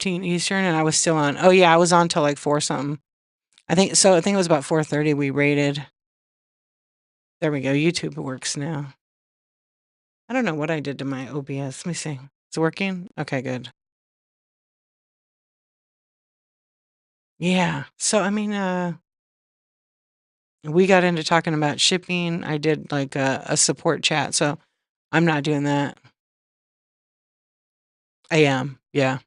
4:15 Eastern, and I was still on. Oh yeah, I was on till like 4 something. I think so. I think it was about 4:30 we rated. There we go. YouTube works now. I don't know what I did to my OBS. Let me see. It's working? Okay, good. Yeah. So I mean, we got into talking about shipping. I did like a support chat, so I'm not doing that. I am. Yeah.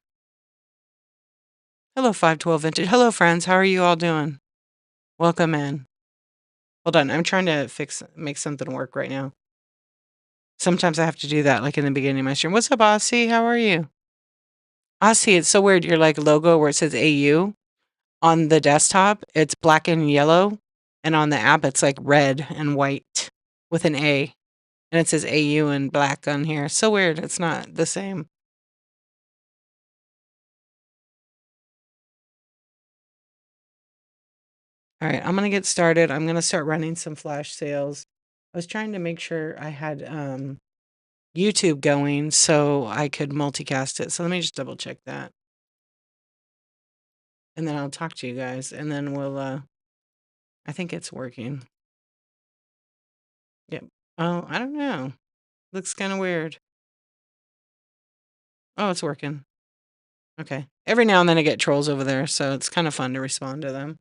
Hello, 512 Vintage. Hello, friends. How are you all doing? Welcome in. Hold on. I'm trying to make something work right now. Sometimes I have to do that, like in the beginning of my stream. What's up, Aussie? How are you? Aussie, it's so weird. Your like logo where it says AU on the desktop, it's black and yellow, and on the app, it's like red and white with an A, and it says AU in black on here. So weird. It's not the same. All right, I'm gonna get started. I'm gonna start running some flash sales. I was trying to make sure I had YouTube going so I could multicast it. So let me just double check that. And then I'll talk to you guys and then we'll I think it's working. Yep. Oh, I don't know. Looks kind of weird. Oh, it's working. Okay. Every now and then I get trolls over there, so it's kind of fun to respond to them.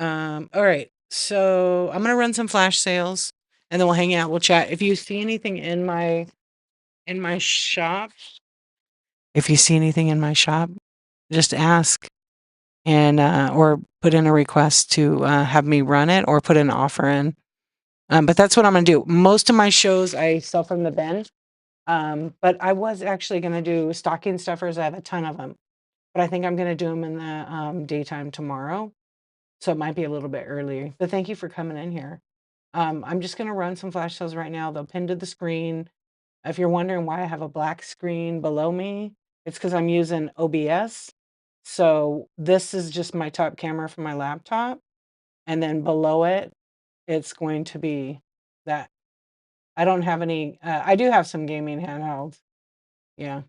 All right. So I'm gonna run some flash sales and then we'll hang out, we'll chat. If you see anything in my shop, just ask and or put in a request to have me run it or put an offer in. But that's what I'm gonna do. Most of my shows I sell from the bin. But I was actually gonna do stocking stuffers. I have a ton of them, but I think I'm gonna do them in the daytime tomorrow. So it might be a little bit early. But thank you for coming in here. I'm just gonna run some flash sales right now. They'll pin to the screen. If you're wondering why I have a black screen below me, it's because I'm using OBS. So this is just my top camera from my laptop, and then below it, it's going to be that. I don't have any. I do have some gaming handhelds. Yeah.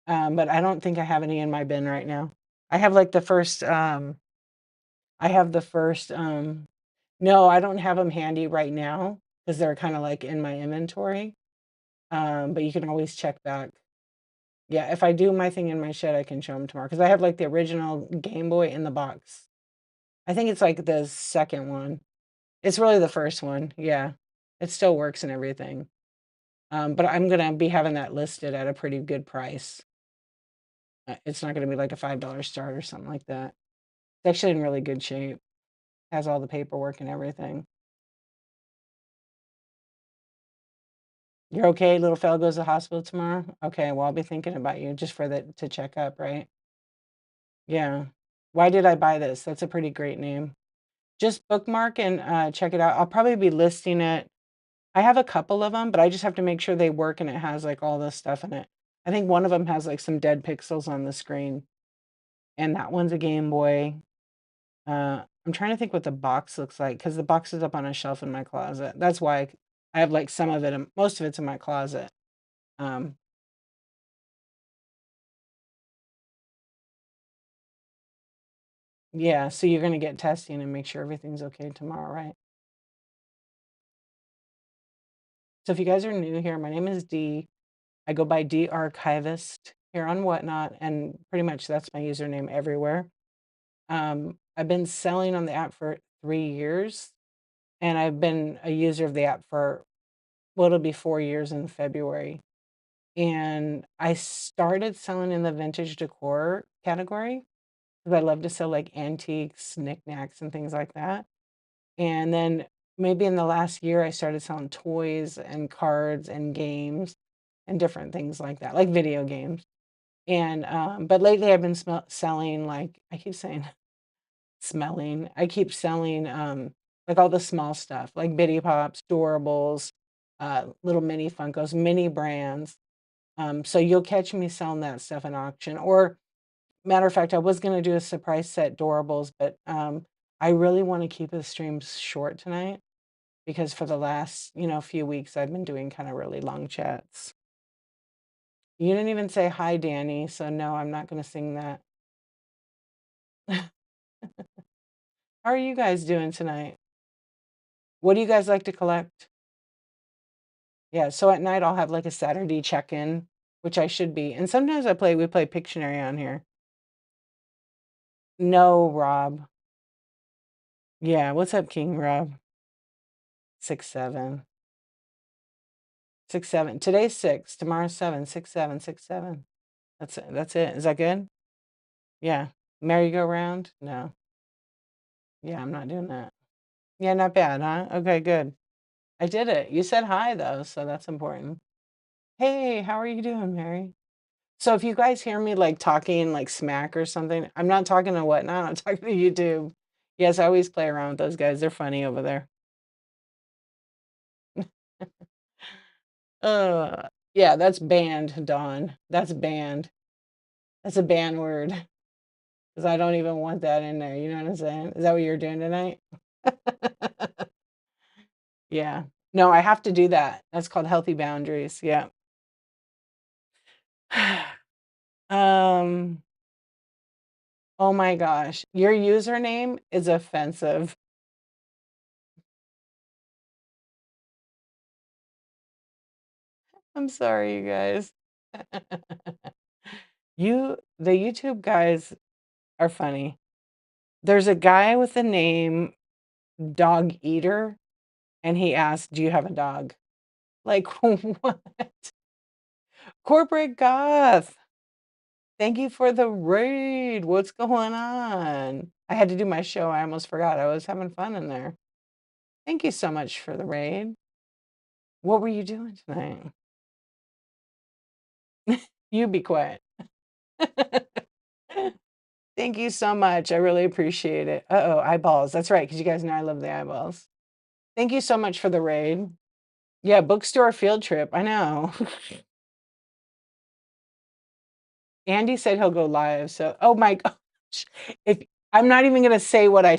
But I don't think I have any in my bin right now. I have like the first. I have the first. No, I don't have them handy right now because they're kind of like in my inventory. But you can always check back. Yeah, if I do my thing in my shed, I can show them tomorrow because I have like the original Game Boy in the box. I think it's like the second one. It's really the first one. Yeah, it still works and everything. But I'm gonna be having that listed at a pretty good price. It's not gonna be like a $5 start or something like that. It's actually in really good shape. Has all the paperwork and everything. You're okay? Little fella goes to the hospital tomorrow? Okay, well, I'll be thinking about you just for the to check up, right? Yeah. Why did I buy this? That's a pretty great name. Just bookmark and check it out. I'll probably be listing it. I have a couple of them, but I just have to make sure they work and it has like all this stuff in it. I think one of them has like some dead pixels on the screen, and that one's a Game Boy. I'm trying to think what the box looks like because the box is up on a shelf in my closet. That's why I have like some of it, most of it's in my closet. Um, yeah, so you're gonna get testing and make sure everything's okay tomorrow, right? So if you guys are new here, my name is Dee. I go by Dee Archivist here on Whatnot, and pretty much that's my username everywhere. I've been selling on the app for 3 years, and I've been a user of the app for, well, it'll be 4 years in February. And I started selling in the vintage decor category because I love to sell like antiques, knickknacks, and things like that. And then maybe in the last year, I started selling toys and cards and games and different things like that, like video games. And but lately I've been selling like I keep saying smelling. I keep selling like all the small stuff, like Bitty Pops, Doorables, little mini Funkos, mini brands. So you'll catch me selling that stuff in auction. Or matter of fact, I was gonna do a surprise set Doorables, but I really want to keep the streams short tonight because for the last, few weeks I've been doing kind of really long chats. You didn't even say hi, Danny, so no, I'm not gonna sing that. How are you guys doing tonight? What do you guys like to collect? Yeah, so at night I'll have like a SaturDEE check-in, which I should be. And sometimes we play Pictionary on here. No, Rob. Yeah, what's up, King Rob? 6-7. 6-7. Today's 6, tomorrow's 7, 6-7, 6-7. That's it. That's it. Is that good? Yeah. Merry-go-round? No. Yeah, I'm not doing that. Yeah, not bad, huh? Okay, good. I did it. You said hi though, so that's important. Hey, how are you doing, Mary? So if you guys hear me like talking like smack or something, I'm not talking to Whatnot, I'm talking to YouTube. Yes, I always play around with those guys. They're funny over there. Yeah, that's banned, Dawn. That's banned. That's a banned word. Because I don't even want that in there. You know what I'm saying? Is that what you're doing tonight? Yeah. No, I have to do that. That's called healthy boundaries. Yeah. Um, oh my gosh. Your username is offensive. I'm sorry, you guys. The YouTube guys are funny. There's a guy with the name Dog Eater, and he asked, "Do you have a dog?" Like, what? Corporate Goth. Thank you for the raid. What's going on? I had to do my show. I almost forgot. I was having fun in there. Thank you so much for the raid. What were you doing tonight? You be quiet. Thank you so much. I really appreciate it. Uh-oh, eyeballs. That's right, because you guys know I love the eyeballs. Thank you so much for the raid. Yeah, bookstore field trip. I know. Andy said he'll go live. So, oh my gosh. If I'm not even gonna say what I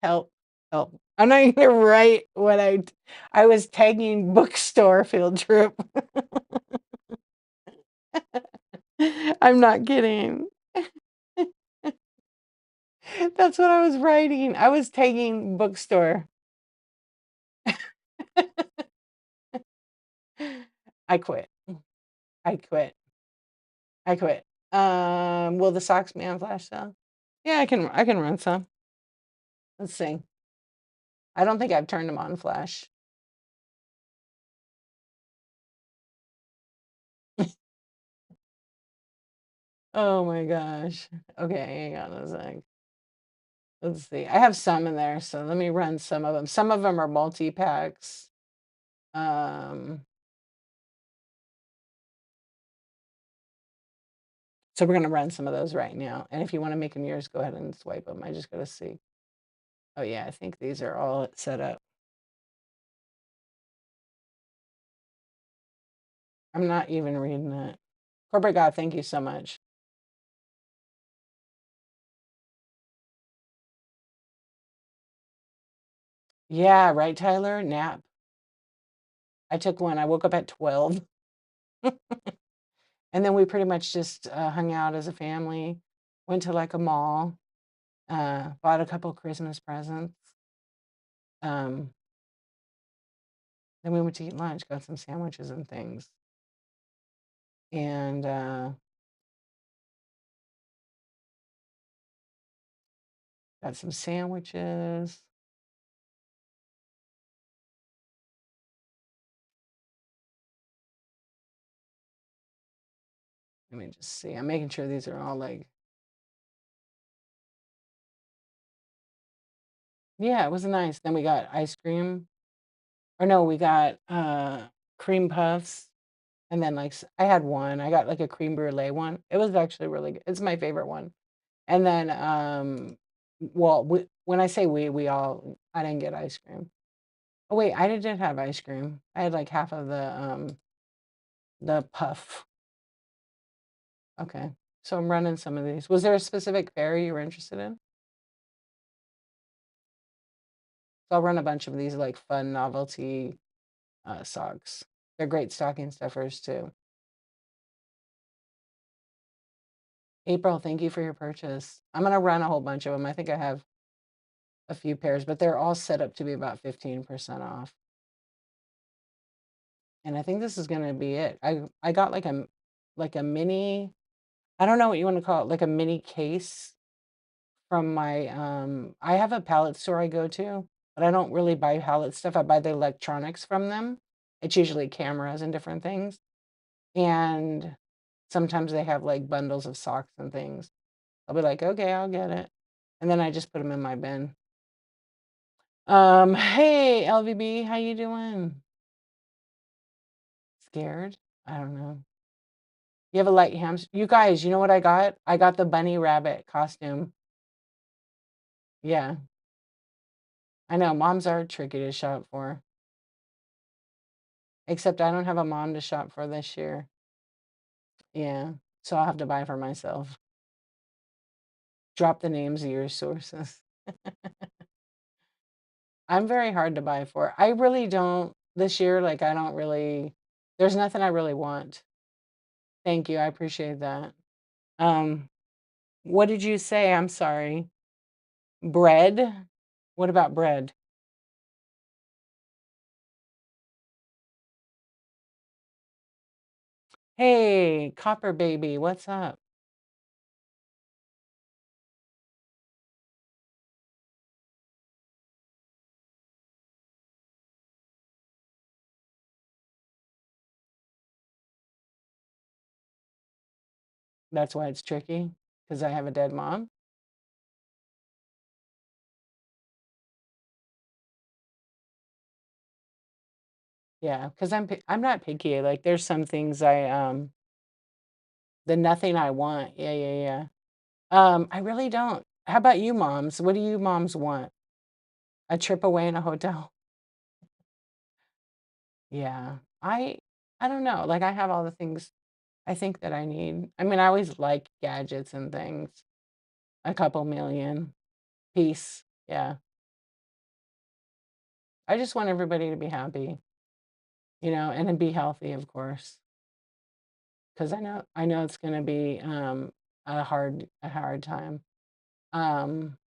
help, help. I'm not even gonna write what I was tagging bookstore field trip. I'm not kidding. That's what I was writing. I was tagging bookstore. I quit. I quit. I quit. Will the socks be on flash sale? Yeah, I can run some. Let's see. I don't think I've turned them on flash. Oh my gosh. Okay, hang on a sec. Let's see. I have some in there, so let me run some of them. Some of them are multi-packs. So we're gonna run some of those right now. And if you want to make them yours, go ahead and swipe them. I just gotta see. Oh yeah, I think these are all set up. I'm not even reading it. Corporate God, thank you so much. Yeah, right, Tyler? Nap. I took one. I woke up at 12. And then we pretty much just hung out as a family, went to like a mall, bought a couple Christmas presents. Then we went to eat lunch, got some sandwiches and things. And got some sandwiches. Let me just see. I'm making sure these are all like, yeah, it was nice. Then we got ice cream. Or no, we got cream puffs. And then like I had one. I got like a cream brulee one. It was actually really good. It's my favorite one. And then well, when I say we all I didn't get ice cream. Oh wait, I did have ice cream. I had like half of the puff. Okay. So I'm running some of these. Was there a specific fairy you were interested in? So I'll run a bunch of these like fun novelty socks. They're great stocking stuffers too. April, thank you for your purchase. I'm gonna run a whole bunch of them. I think I have a few pairs, but they're all set up to be about 15% off. And I think this is gonna be it. I got like a mini, I don't know what you want to call it, like a mini case from my I have a pallet store I go to, but I don't really buy pallet stuff. I buy the electronics from them. It's usually cameras and different things. And sometimes they have like bundles of socks and things. I'll be like, okay, I'll get it. And then I just put them in my bin. Hey LVB, how you doing? Scared? I don't know. You have a light hamster. You guys, you know what I got? I got the bunny rabbit costume. Yeah. I know moms are tricky to shop for. Except I don't have a mom to shop for this year. Yeah. So I'll have to buy for myself. Drop the names of your sources. I'm very hard to buy for. I really don't this year, like I don't really, there's nothing I really want. Thank you. I appreciate that. Um, what did you say? I'm sorry. Bread? What about bread? Hey, Copper Baby, what's up? That's why it's tricky, because I have a dead mom. Yeah, because I'm not picky. Like there's some things the nothing I want. Yeah, yeah, yeah. I really don't. How about you moms? What do you moms want? A trip away in a hotel? Yeah. I don't know. Like I have all the things I think that I need. I mean, I always like gadgets and things. A couple million. Peace. Yeah. I just want everybody to be happy, and to be healthy, of course. Because I know it's gonna be a hard time. Um,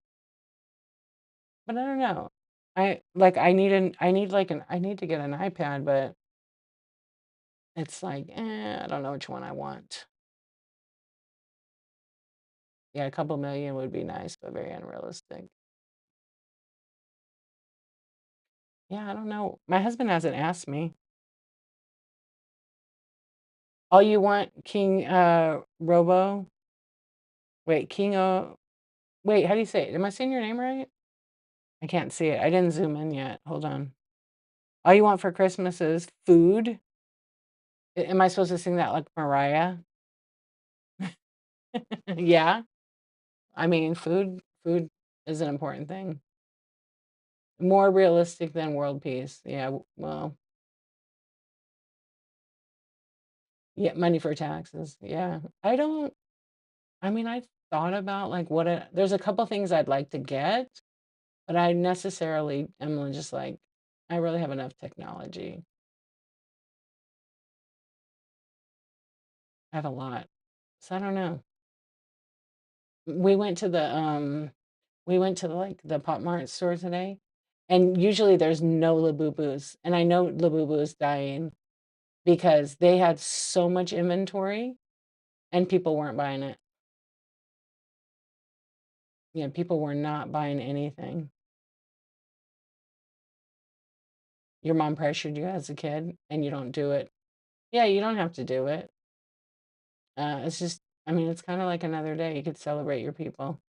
but I don't know. I need to get an iPad, but it's like, I don't know which one I want. Yeah, a couple million would be nice, but very unrealistic. Yeah, I don't know. My husband hasn't asked me. Oh, you want King Robo? Wait, wait, how do you say it? Am I saying your name right? I can't see it. I didn't zoom in yet. Hold on. All you want for Christmas is food? Am I supposed to sing that like Mariah? Yeah. I mean, food is an important thing. More realistic than world peace. Yeah, well, yeah, money for taxes. Yeah. I mean, I thought about like there's a couple things I'd like to get, but I necessarily am just like, I really have enough technology. I have a lot. So I don't know. We went to like the Pop Mart store today, and usually there's no Labubus, and I know Labubu is dying because they had so much inventory and people weren't buying it. Yeah, people were not buying anything. Your mom pressured you as a kid and you don't do it. Yeah, you don't have to do it. It's just, I mean, it's kind of like another day. You could celebrate your people.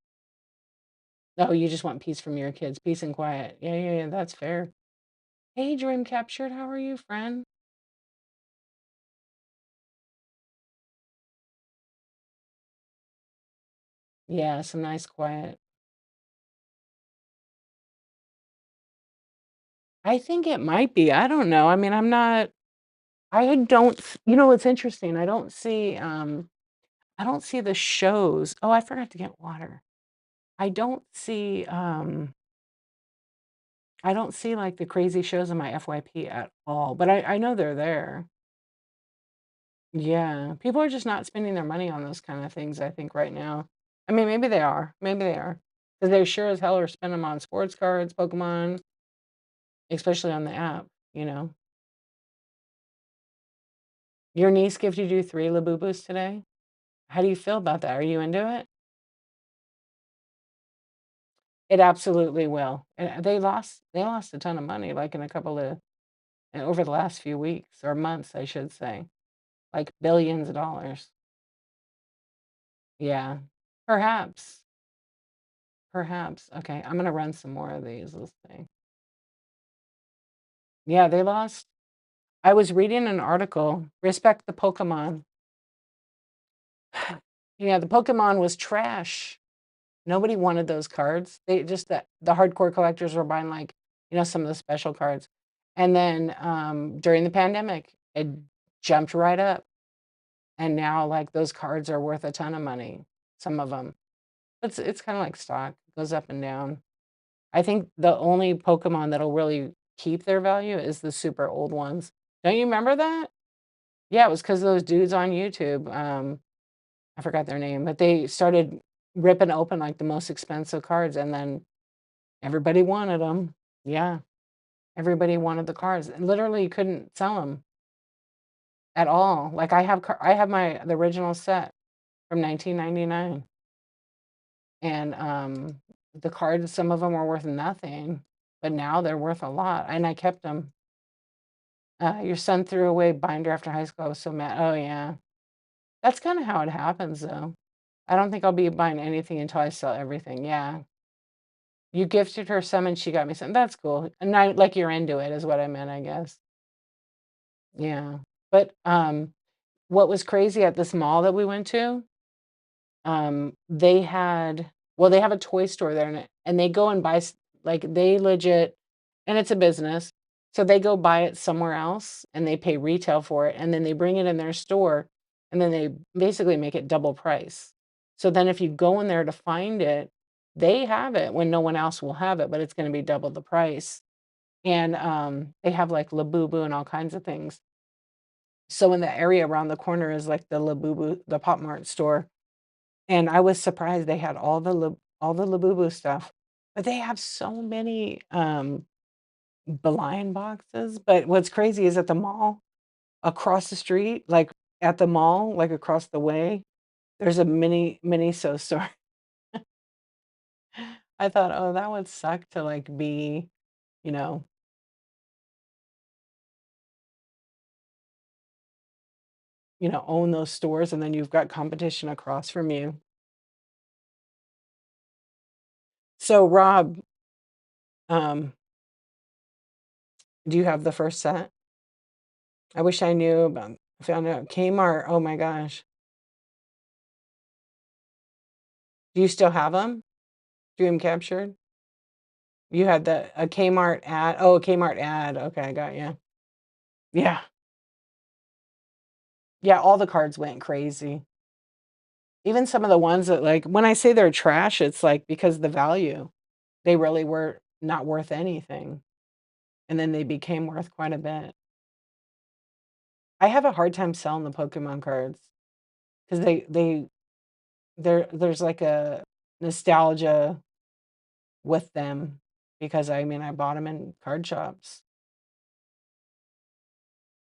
Oh, you just want peace from your kids, peace and quiet. Yeah, yeah, yeah, that's fair. Hey, Dream Captured, how are you, friend? Yeah, some nice quiet. I think it might be. I don't know. I mean, I don't, what's interesting? I don't see the shows. Oh, I forgot to get water. I don't see I don't see, like, the crazy shows in my FYP at all, but I know they're there. Yeah, people are just not spending their money on those kinda things, I think, right now. I mean, maybe they are, because they sure as hell are spending 'em on sports cards, Pokemon, especially on the app, you know? Your niece gifted you 3 Labubus today? How do you feel about that? Are you into it? It absolutely will, and they lost a ton of money, like, in a couple of over the last few weeks or months, I should say, like, billions of dollars. Yeah. Perhaps, perhaps. Okay, I'm gonna run some more of these, let's see. Yeah, they lost I was reading an article, Respect the Pokemon. Yeah, the Pokemon was trash. Nobody wanted those cards. They just the hardcore collectors were buying, like, some of the special cards. And then, during the pandemic, it jumped right up, and now, like, those cards are worth a ton of money, some of them. It's kinda like stock, it goes up and down. I think the only Pokemon that'll really keep their value is the super old ones. Don't you remember that? Yeah, it was because those dudes on YouTube, I forgot their name, but they started ripping open, like, the most expensive cards, and then everybody wanted them. Yeah, everybody wanted the cards, and literally you couldn't sell them at all. Like, I have the original set from 1999, and, the cards, some of them were worth nothing, but now they're worth a lot, and I kept them. Your son threw away binder after high school, I was so mad. Oh, yeah. That's kinda how it happens, though. I don't think I'll be buying anything until I sell everything, yeah. You gifted her some and she got me some, that's cool, and I like, you're into it is what I meant, I guess. Yeah, but, what was crazy at this mall that we went to, they had well, they have a toy store there, and they go and buy like, they legit and it's a business, so they go buy it somewhere else, and they pay retail for it, and then they bring it in their store, and then they basically make it double price. So then if you go in there to find it, they have it when no one else will have it, but it's gonna be double the price, and, they have, like, Labubu and all kinds of things. So in the area around the corner is, like, the Pop Mart store, and I was surprised they had all the Labubu stuff, but they have so many, blind boxes, but what's crazy is at the mall, across the street, like, at the mall, like, across the way, there's a mini-so store. I thought, "Oh, that would suck to, like, be, you know own those stores, and then you've got competition across from you." So, Rob, um, do you have the first set? I wish I knew about found out Kmart, oh my gosh. Do you still have them? Dream captured? You had a Kmart ad a Kmart ad, okay, I got you. Yeah. Yeah, all the cards went crazy. Even some of the ones that, like when I say they're trash, it's, like, because the value. They really were not worth anything, and then they became worth quite a bit. I have a hard time selling the Pokemon cards 'cause there's, like, a nostalgia with them because, I mean, I bought them in card shops,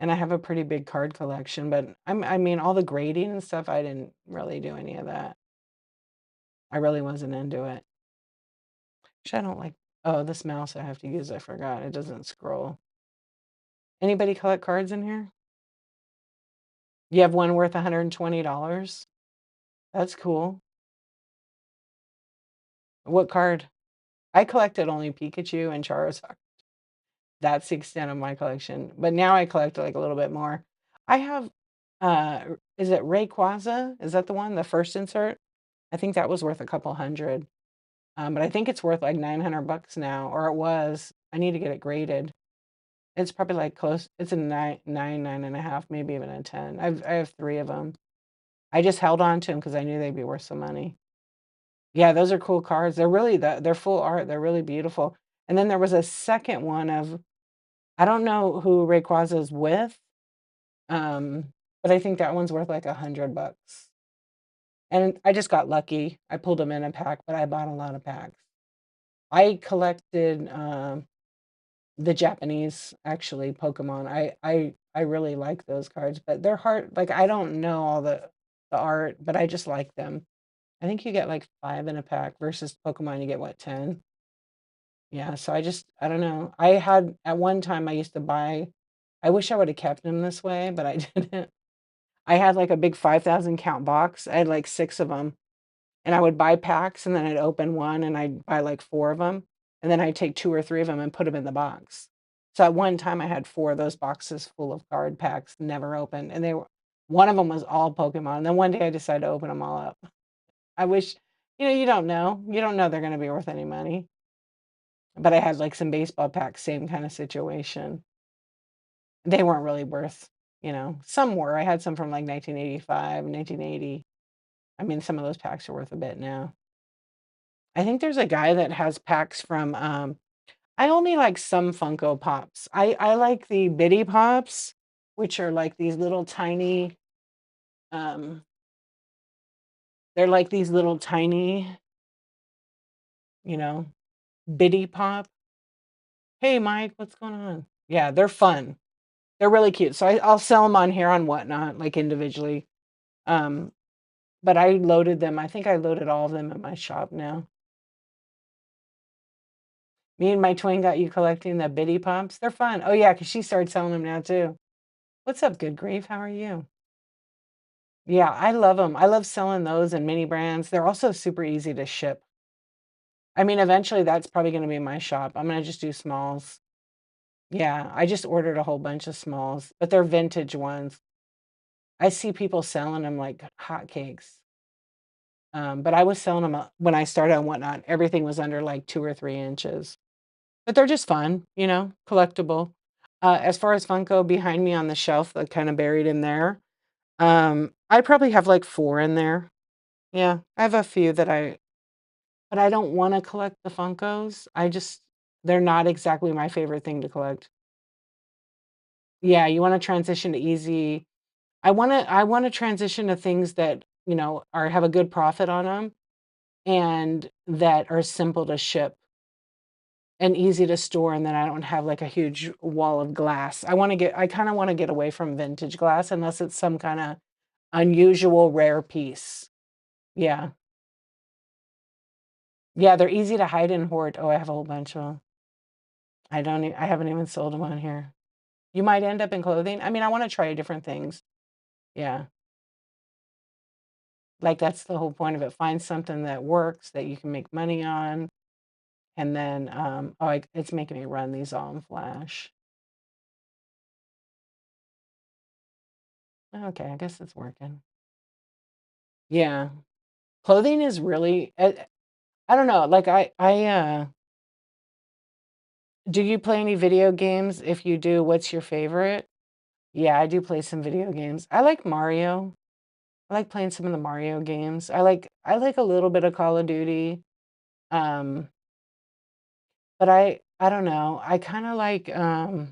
and I have a pretty big card collection, but I mean, all the grading and stuff, I didn't really do any of that. I really wasn't into it. Actually, I don't like oh, this mouse I have to use, I forgot, it doesn't scroll. Anybody collect cards in here? You have one worth $120? That's cool. What card? I collected only Pikachu and Charizard. That's the extent of my collection, but now I collect, like, a little bit more. I have, is it Rayquaza? Is that the one, the first insert? I think that was worth a couple hundred, but I think it's worth, like, 900 bucks now, or it was. I need to get it graded. It's probably, like, close it's a 9.5, maybe even a 10. I have 3 of them. I just held on to them because I knew they'd be worth some money. Yeah, those are cool cards. They're really they're full art, they're really beautiful. And then there was a second one of I don't know who Rayquaza's with, um, but I think that one's worth like $100. And I just got lucky. I pulled them in a pack, but I bought a lot of packs. I collected the Japanese actually Pokemon. I really like those cards, but they're hard. Like I don't know all the art, but I just like them. I think you get like 5 in a pack versus Pokemon you get what, 10? Yeah, so I don't know. I had at one time I used to buy I wish I would have kept them this way, but I didn't. I had like a big 5,000 count box. I had like 6 of them. And I would buy packs and then I'd open one and I'd buy like 4 of them. And then I'd take 2 or 3 of them and put them in the box. So at one time I had 4 of those boxes full of card packs never opened. And they were one of them was all Pokemon. And then one day I decided to open them all up. I wish, you don't know. You don't know they're going to be worth any money. But I had like some baseball packs, same kind of situation. They weren't really worth, some were. I had some from like 1985, 1980. I mean, some of those packs are worth a bit now. I think there's a guy that has packs from, I only like some Funko Pops. I like the Bitty Pops, which are like these little tiny, um, they're like these little tiny, you know, Bitty Pop. Hey, Mike, what's going on? Yeah, they're fun. They're really cute. So I'll sell them on here on Whatnot, like individually. Um, but I loaded them. I think I loaded all of them at my shop now. Me and my twin got you collecting the Bitty Pops. They're fun. Oh yeah, because she started selling them now too. What's up, Good Grief? How are you? Yeah, I love them. I love selling those and mini brands. They're also super easy to ship. I mean, eventually that's probably going to be my shop. I'm going to just do smalls. Yeah, I just ordered a whole bunch of smalls, but they're vintage ones. I see people selling them like hotcakes. But I was selling them when I started on Whatnot. Everything was under like 2 or 3 inches. But they're just fun, collectible. As far as Funko behind me on the shelf, like kind of buried in there, I probably have like 4 in there. Yeah, I have a few but I don't want to collect the Funkos. They're not exactly my favorite thing to collect. Yeah, you want to transition to easy. I want to transition to things that, are have a good profit on them and that are simple to ship and easy to store, and then I don't have like a huge wall of glass. I kind of want to get away from vintage glass unless it's some kind of unusual rare piece. Yeah. Yeah, they're easy to hide and hoard. Oh, I have a whole bunch of them. I haven't even sold them on here. You might end up in clothing. I mean, I want to try different things. Yeah. Like that's the whole point of it. Find something that works that you can make money on. And then, it's making me run these all in Flash. Okay, I guess it's working. Yeah. Clothing is really, I don't know. Like do you play any video games? If you do, what's your favorite? Yeah, I do play some video games. I like Mario. I like playing some of the Mario games. I like a little bit of Call of Duty. Um, but I don't know. I kind of like I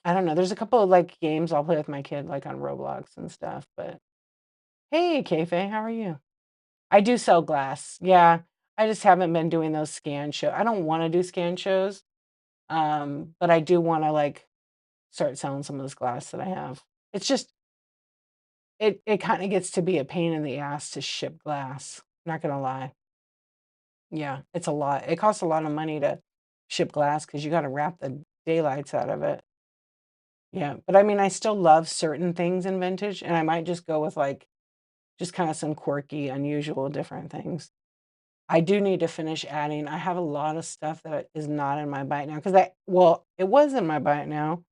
don't know. There's a couple of like games I'll play with my kid like on Roblox and stuff, but hey, Kayfabe, how are you? I do sell glass. Yeah. I just haven't been doing those scan show. I don't want to do scan shows. But I do want to like start selling some of this glass that I have. It's just it kind of gets to be a pain in the ass to ship glass. Not gonna lie. Yeah, it's a lot. It costs a lot of money to ship glass because you got to wrap the daylights out of it. Yeah, but I mean, I still love certain things in vintage, and I might just go with like just kind of some quirky, unusual, different things. I do need to finish adding. I have a lot of stuff that is not in my bite now because it was in my bite now,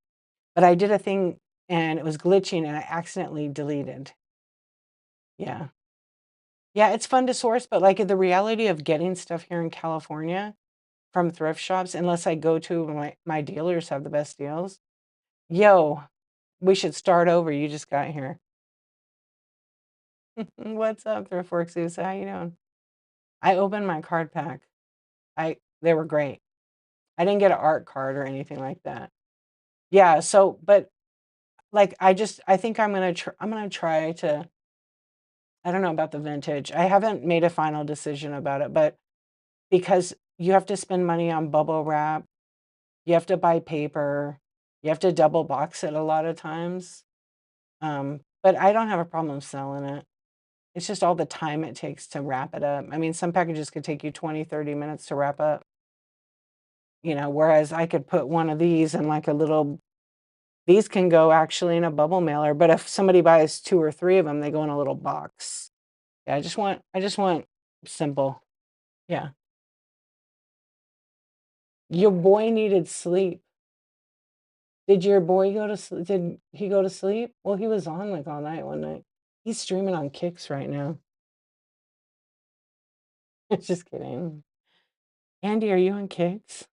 but I did a thing and it was glitching and I accidentally deleted. Yeah. Yeah, it's fun to source, but like the reality of getting stuff here in California from thrift shops, unless I go to my dealers have the best deals. Yo, we should start over. You just got here. What's up, Thrift Works? How you doing? I opened my card pack. I They were great. I didn't get an art card or anything like that. Yeah, so but, like, I think I'm gonna try to I don't know about the vintage. I haven't made a final decision about it, but because you have to spend money on bubble wrap, you have to buy paper, you have to double box it a lot of times, but I don't have a problem selling it. It's just all the time it takes to wrap it up. I mean, some packages could take you 20, 30 minutes to wrap up, whereas I could put one of these in like a little these can go actually in a bubble mailer, but if somebody buys 2 or 3 of them, they go in a little box. Yeah, I just want simple. Yeah. Your boy needed sleep. Did your boy go to sleep? Did he go to sleep? Well, he was on, like, all night one night. He's streaming on Kicks right now. Just kidding. Andy, are you on Kicks?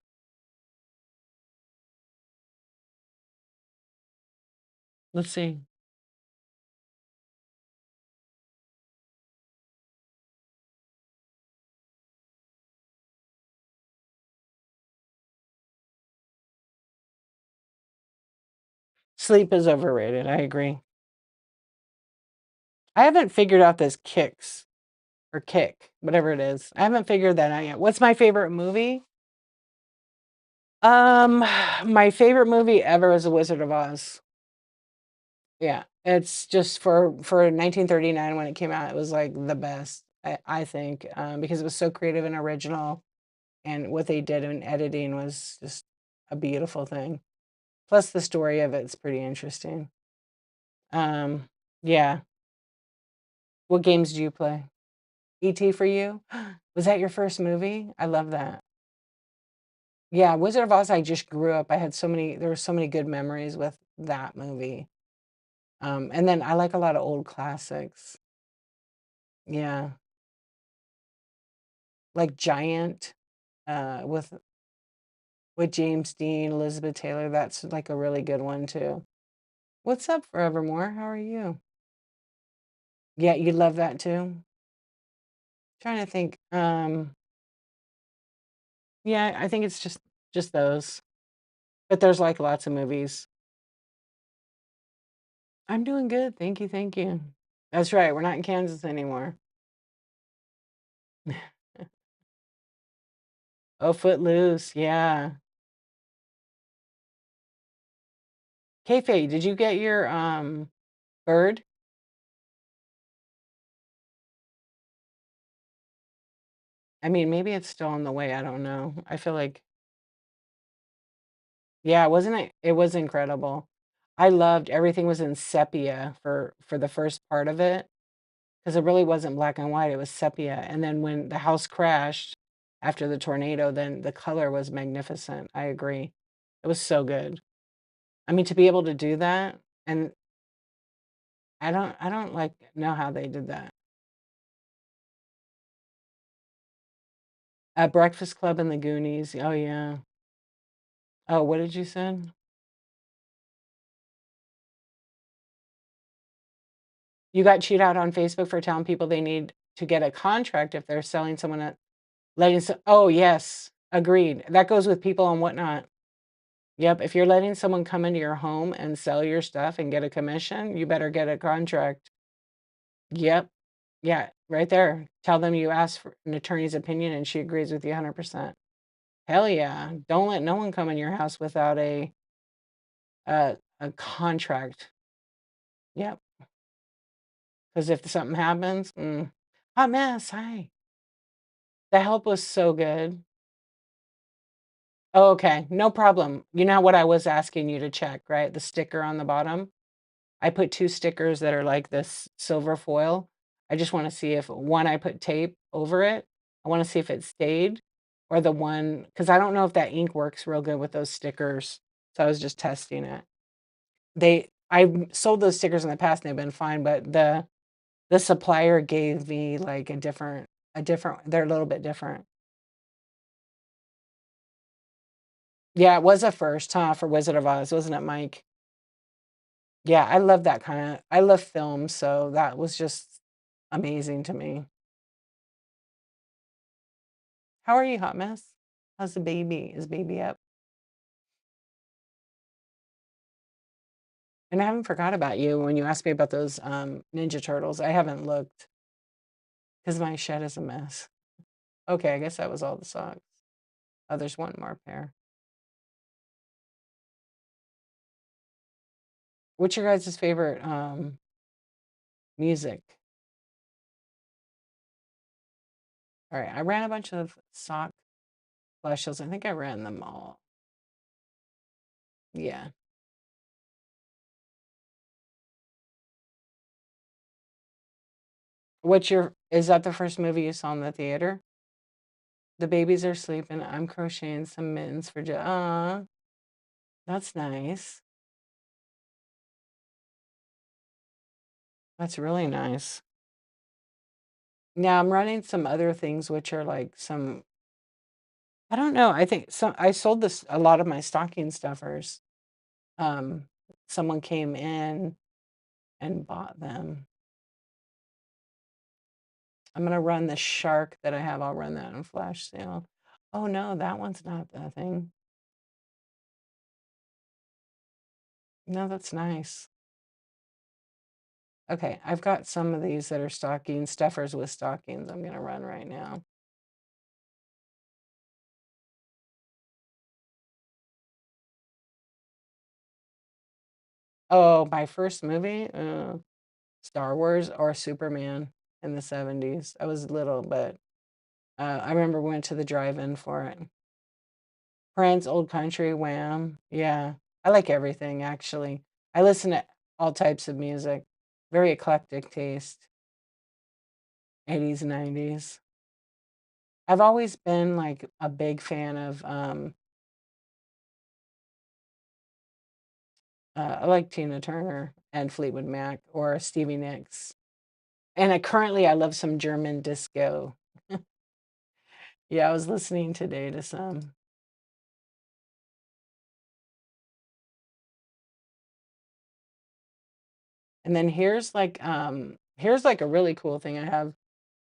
Let's see. Sleep is overrated, I agree. I haven't figured out this Kicks or Kick, whatever it is. I haven't figured that out yet. What's my favorite movie? Um, my favorite movie ever was The Wizard of Oz. Yeah, it's just for 1939 when it came out, it was, like, the best, I think, because it was so creative and original, and what they did in editing was just a beautiful thing. Plus, the story of it's pretty interesting. Um, yeah. What games do you play? E.T. for you? Was that your first movie? I love that. Yeah, Wizard of Oz, I just grew up. There were so many good memories with that movie. And then I like a lot of old classics. Yeah, like Giant, with James Dean, Elizabeth Taylor, that's, like, a really good one too. What's up, Forevermore? How are you? Yeah, you love that too? Trying to think, yeah, I think it's just those, but there's, like, lots of movies. I'm doing good, thank you, thank you. That's right, we're not in Kansas anymore. Oh, Footloose, yeah. Kayfabe, did you get your, bird? I mean, maybe it's still on the way, I don't know. I feel like yeah, wasn't it it was incredible. I loved everything was in sepia for the first part of it, 'cause it really wasn't black and white, it was sepia, and then when the house crashed after the tornado, then the color was magnificent, I agree. It was so good. I mean, to be able to do that, and I don't, like, know how they did that. Breakfast Club and the Goonies, oh, yeah. Oh, what did you say? You got chewed out on Facebook for telling people they need to get a contract if they're selling someone a letting so oh, yes, agreed. That goes with people and whatnot. Yep, if you're letting someone come into your home and sell your stuff and get a commission, you better get a contract. Yep. Yeah, right there. Tell them you asked for an attorney's opinion and she agrees with you 100%. Hell yeah. Don't let no one come in your house without a contract. Yep. Because if something happens, hot mess. Hi. The help was so good. Oh, okay, no problem. You know what I was asking you to check, right? The sticker on the bottom? I put 2 stickers that are like this silver foil. I just wanna see if one, I put tape over it. I wanna see if it stayed, or the one because I don't know if that ink works real good with those stickers, so I was just testing it. I've sold those stickers in the past and they've been fine, but the supplier gave me, like, a different they're a little bit different. Yeah, it was a first, huh, for Wizard of Oz, wasn't it, Mike? Yeah, I love that kinda I love film, so that was just amazing to me. How are you, Hot Mess? How's the baby? Is baby up? And I haven't forgot about you when you asked me about those Ninja Turtles. I haven't looked because my shed is a mess. Okay, I guess that was all the socks. Oh, there's one more pair. What's your guys' favorite music? All right, I ran a bunch of sock flashes. I think I ran them all. Yeah. Is that the first movie you saw in the theater? The babies are sleeping. I'm crocheting some mittens for that's nice. That's really nice. Now I'm running some other things which are like some I don't know. I think I sold this a lot of my stocking stuffers. Um, Someone came in and bought them. I'm gonna run the shark that I have. I'll run that on flash sale. Oh no, that one's not the thing. No, that's nice. Okay, I've got some of these that are stocking stuffers with stockings I'm gonna run right now. Oh, my first movie? Star Wars or Superman in the 70s. I was little, but I remember we went to the drive-in for it. Prince, Old Country, Wham. Yeah, I like everything actually. I listen to all types of music. Very eclectic taste. 80s, 90s. I've always been like a big fan of I like Tina Turner and Fleetwood Mac or Stevie Nicks. And currently I love some German disco. Yeah, I was listening today to some. And then here's like a really cool thing I have.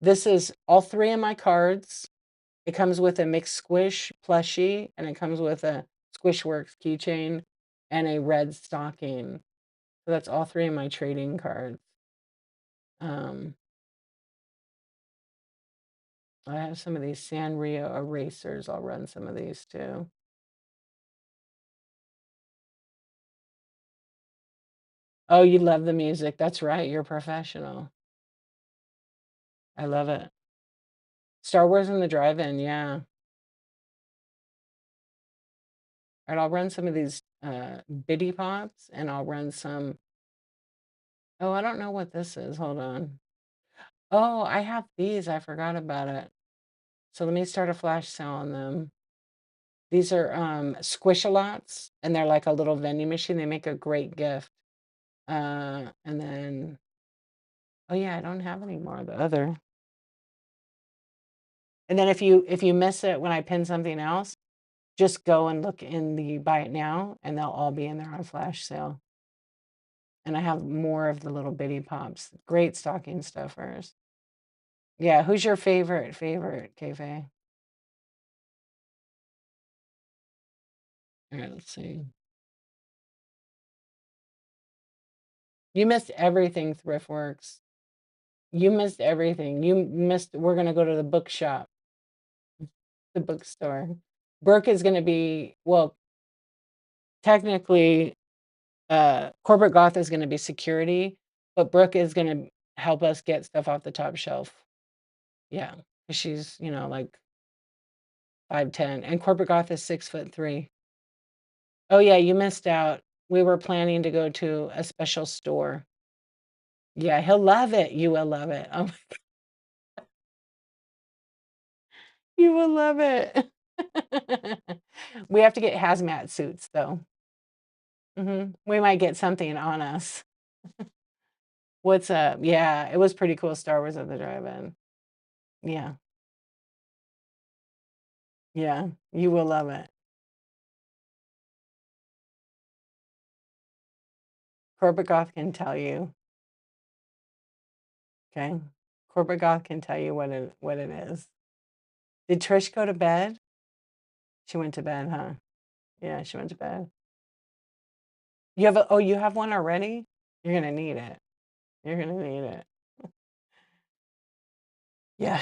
This is all three of my cards. It comes with a mixed squish plushie, and it comes with a Squishworks keychain and a red stocking. So that's all three of my trading cards. Um, I have some of these Sanrio erasers. I'll run some of these too. Oh, you love the music. That's right. You're a professional. I love it. Star Wars in the drive-in, yeah. All right, I'll run some of these Biddy Pops and I'll run some. Oh, I don't know what this is. Hold on. Oh, I have these. I forgot about it. So let me start a flash sale on them. These are Squish-a-lots, and they're like a little vending machine. They make a great gift. And then, oh yeah, I don't have any more of the other. And then if you miss it when I pin something else, just go and look in the buy it now, and they'll all be in there on flash sale. And I have more of the little bitty pops. Great stocking stuffers. Yeah, who's your favorite cafe? All right, let's see. You missed everything, Thriftworks. You missed everything. You missed we're gonna go to the bookshop, the bookstore. Brooke is gonna be well, technically, Corporate Goth is gonna be security, but Brooke is gonna help us get stuff off the top shelf. Yeah, 'cause she's, like 5'10", and Corporate Goth is 6'3". Oh, yeah, you missed out. We were planning to go to a special store. Yeah, he'll love it. You will love it. Oh, you will love it. We have to get hazmat suits, though. We might get something on us. What's up? Yeah, it was pretty cool, Star Wars at the drive-in. Yeah, yeah, you will love it. Corporate Goth can tell you, okay? Corporate Goth can tell you what it is. Did Trish go to bed? She went to bed, huh? Yeah, she went to bed. You have a oh, you have one already? You're gonna need it. You're gonna need it. Yeah.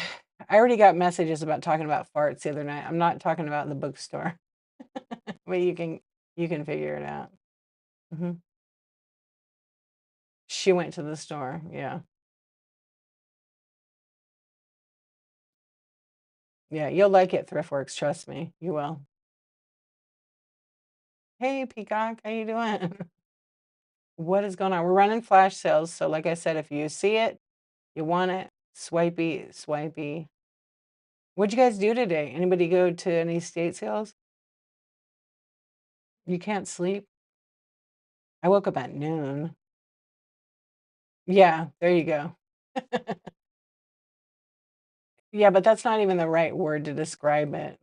I already got messages about talking about farts the other night. I'm not talking about the bookstore, but you can figure it out. Mhm. She went to the store, yeah. Yeah, you'll like it, ThriftWorks, trust me, you will. Hey, Peacock, how you doing? What is going on? We're running flash sales, so like I said, if you see it, you want it, swipey, swipey. What'd you guys do today? Anybody go to any state sales? You can't sleep? I woke up at noon. Yeah, there you go. Yeah, but that's not even the right word to describe it.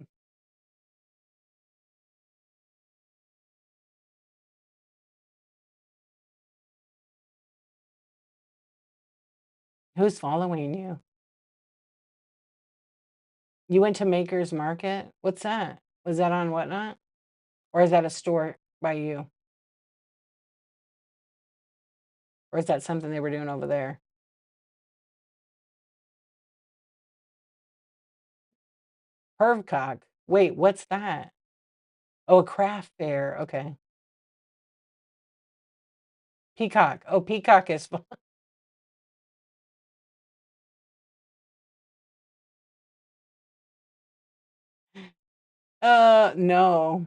Who's following you? You went to Maker's Market? What's that? Was that on Whatnot? Or is that a store by you? Or is that something they were doing over there? Pervcock. Wait, what's that? Oh, a craft fair. Okay. Peacock. Oh, Peacock is no.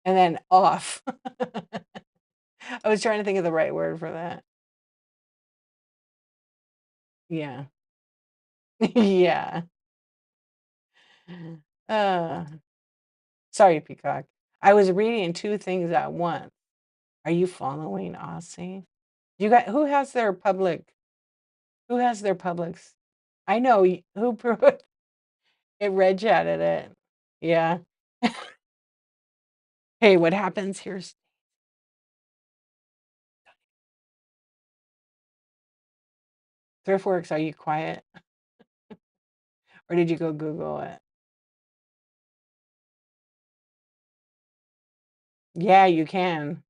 And then off. I was trying to think of the right word for that. Yeah. Yeah. Uh, sorry, Peacock. I was reading two things at once. Are you following Aussie? You got who has their publics? I know who it red chatted it. Yeah. Hey, what happens here's ThriftWorks, are you quiet? Or did you go Google it? Yeah, you can.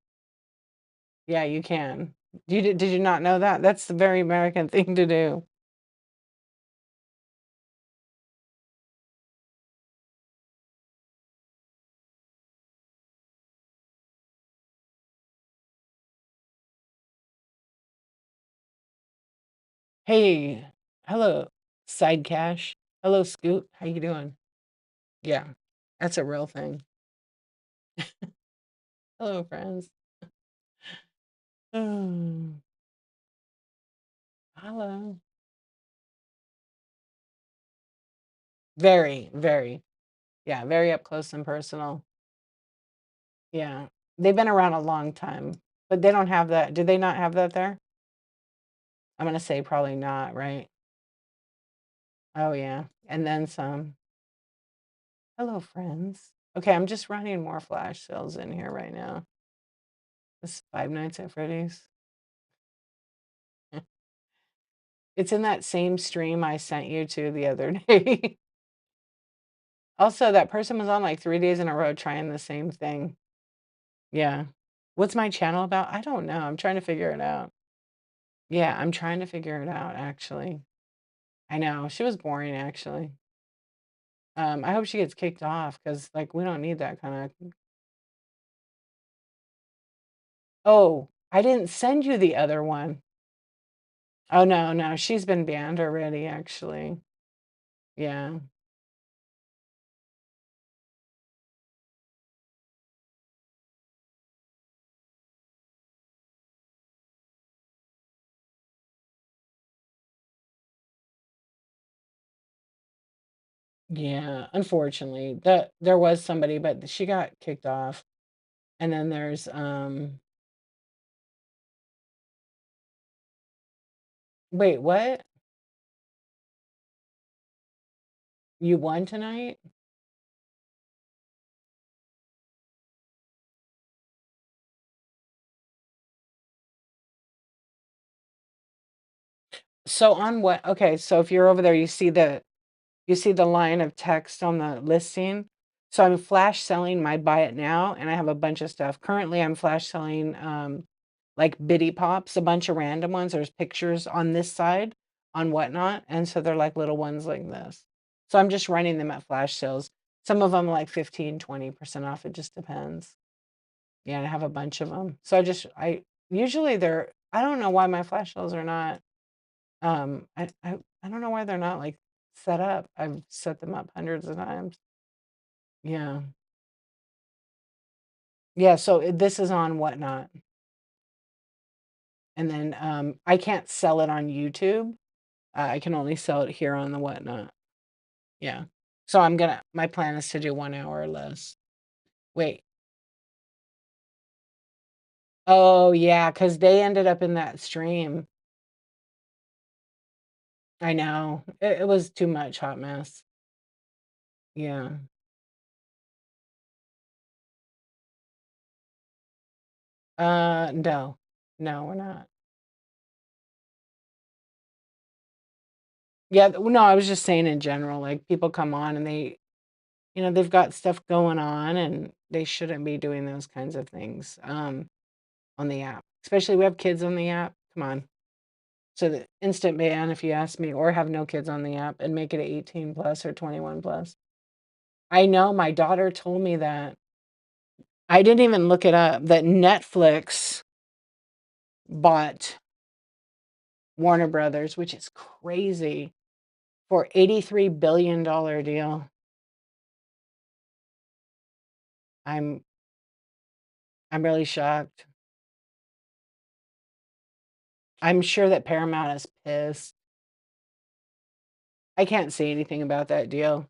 Yeah, you can. Did you not know that? That's the very American thing to do. Hey, hello, Side Cash. Hello, Scoot. How you doing? Yeah, that's a real thing. Hello, friends. Mm, hello. Very, very. Yeah, very up close and personal. Yeah. They've been around a long time, but they don't have that. Do they not have that there? I'm gonna say probably not, right? Oh, yeah. And then some. Hello, friends. Okay, I'm just running more flash sales in here right now. This Five Nights at Freddy's. It's in that same stream I sent you to the other day. Also, that person was on like 3 days in a row trying the same thing. Yeah. What's my channel about? I don't know. I'm trying to figure it out. Yeah, I'm trying to figure it out, actually. I know. She was boring, actually. I hope she gets kicked off because, like, we don't need that kind of. Oh, I didn't send you the other one. Oh, no, no. She's been banned already, actually. Yeah. Yeah. Unfortunately, there was somebody, but she got kicked off. And then there's wait, what? You won tonight? So on what okay, so if you're over there, you see the line of text on the listing? So I'm flash selling my buy it now, and I have a bunch of stuff. Currently, I'm flash selling, like Bitty Pops, a bunch of random ones. There's pictures on this side on Whatnot, and so they're like little ones like this. So I'm just running them at flash sales. Some of them like 15, 20% off. It just depends. Yeah, and I have a bunch of them. So I usually they're I don't know why my flash sales are not I don't know why they're not, like, set up. I've set them up hundreds of times. Yeah. Yeah, so this is on Whatnot, and then, I can't sell it on YouTube. I can only sell it here on the Whatnot. Yeah. So my plan is to do 1 hour or less. Wait. Oh, yeah, because they ended up in that stream. I know. It was too much, hot mess. Yeah. No. No, we're not. Yeah, no, I was just saying in general, like, people come on and they've got stuff going on and they shouldn't be doing those kinds of things, on the app. Especially we have kids on the app, come on. So the instant ban if you ask me, or have no kids on the app and make it 18 plus or 21 plus. I know my daughter told me that. I didn't even look it up, that Netflix bought Warner Brothers, which is crazy, for $83 billion deal. I'm I'm really shocked. I'm sure that Paramount is pissed. I can't say anything about that deal.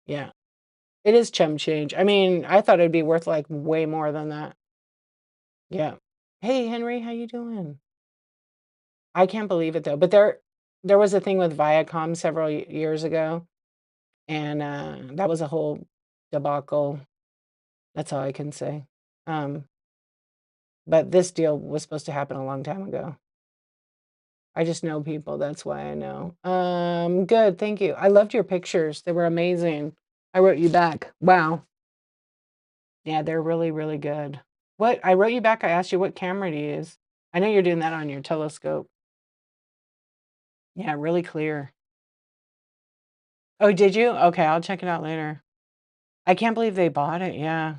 Yeah. It is chum change. I mean, I thought it'd be worth, like, way more than that. Yeah. "Hey, Henry, how you doing?" I can't believe it, though, but there was a thing with Viacom several years ago, and, that was a whole debacle. That's all I can say. Um, but this deal was supposed to happen a long time ago. I just know people, that's why I know. Good, thank you. I loved your pictures, they were amazing. I wrote you back. Wow. Yeah, they're really, really good. What I wrote you back, I asked you what camera to use. I know you're doing that on your telescope. Yeah, really clear. Oh, did you? Okay, I'll check it out later. I can't believe they bought it, yeah.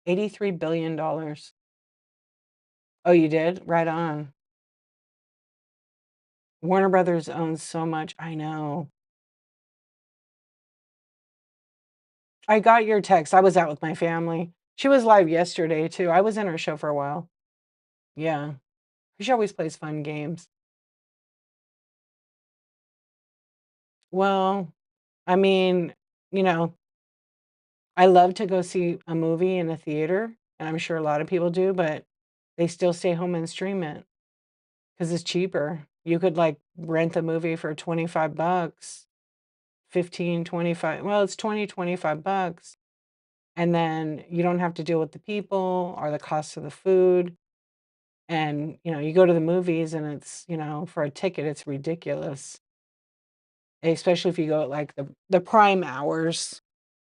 $83 billion. Oh, you did? Right on. Warner Brothers owns so much. I know. I got your text. I was out with my family. She was live yesterday too. I was in her show for a while. Yeah. She always plays fun games. Well, I mean, you know, I love to go see a movie in a theater, and I'm sure a lot of people do, but they still stay home and stream it because it's cheaper. You could, like, rent the movie for 25 bucks, 15, 25. Well, it's 20, 25 bucks, and then you don't have to deal with the people or the cost of the food, and, you go to the movies and for a ticket, it's ridiculous, especially if you go at, like, the prime hours.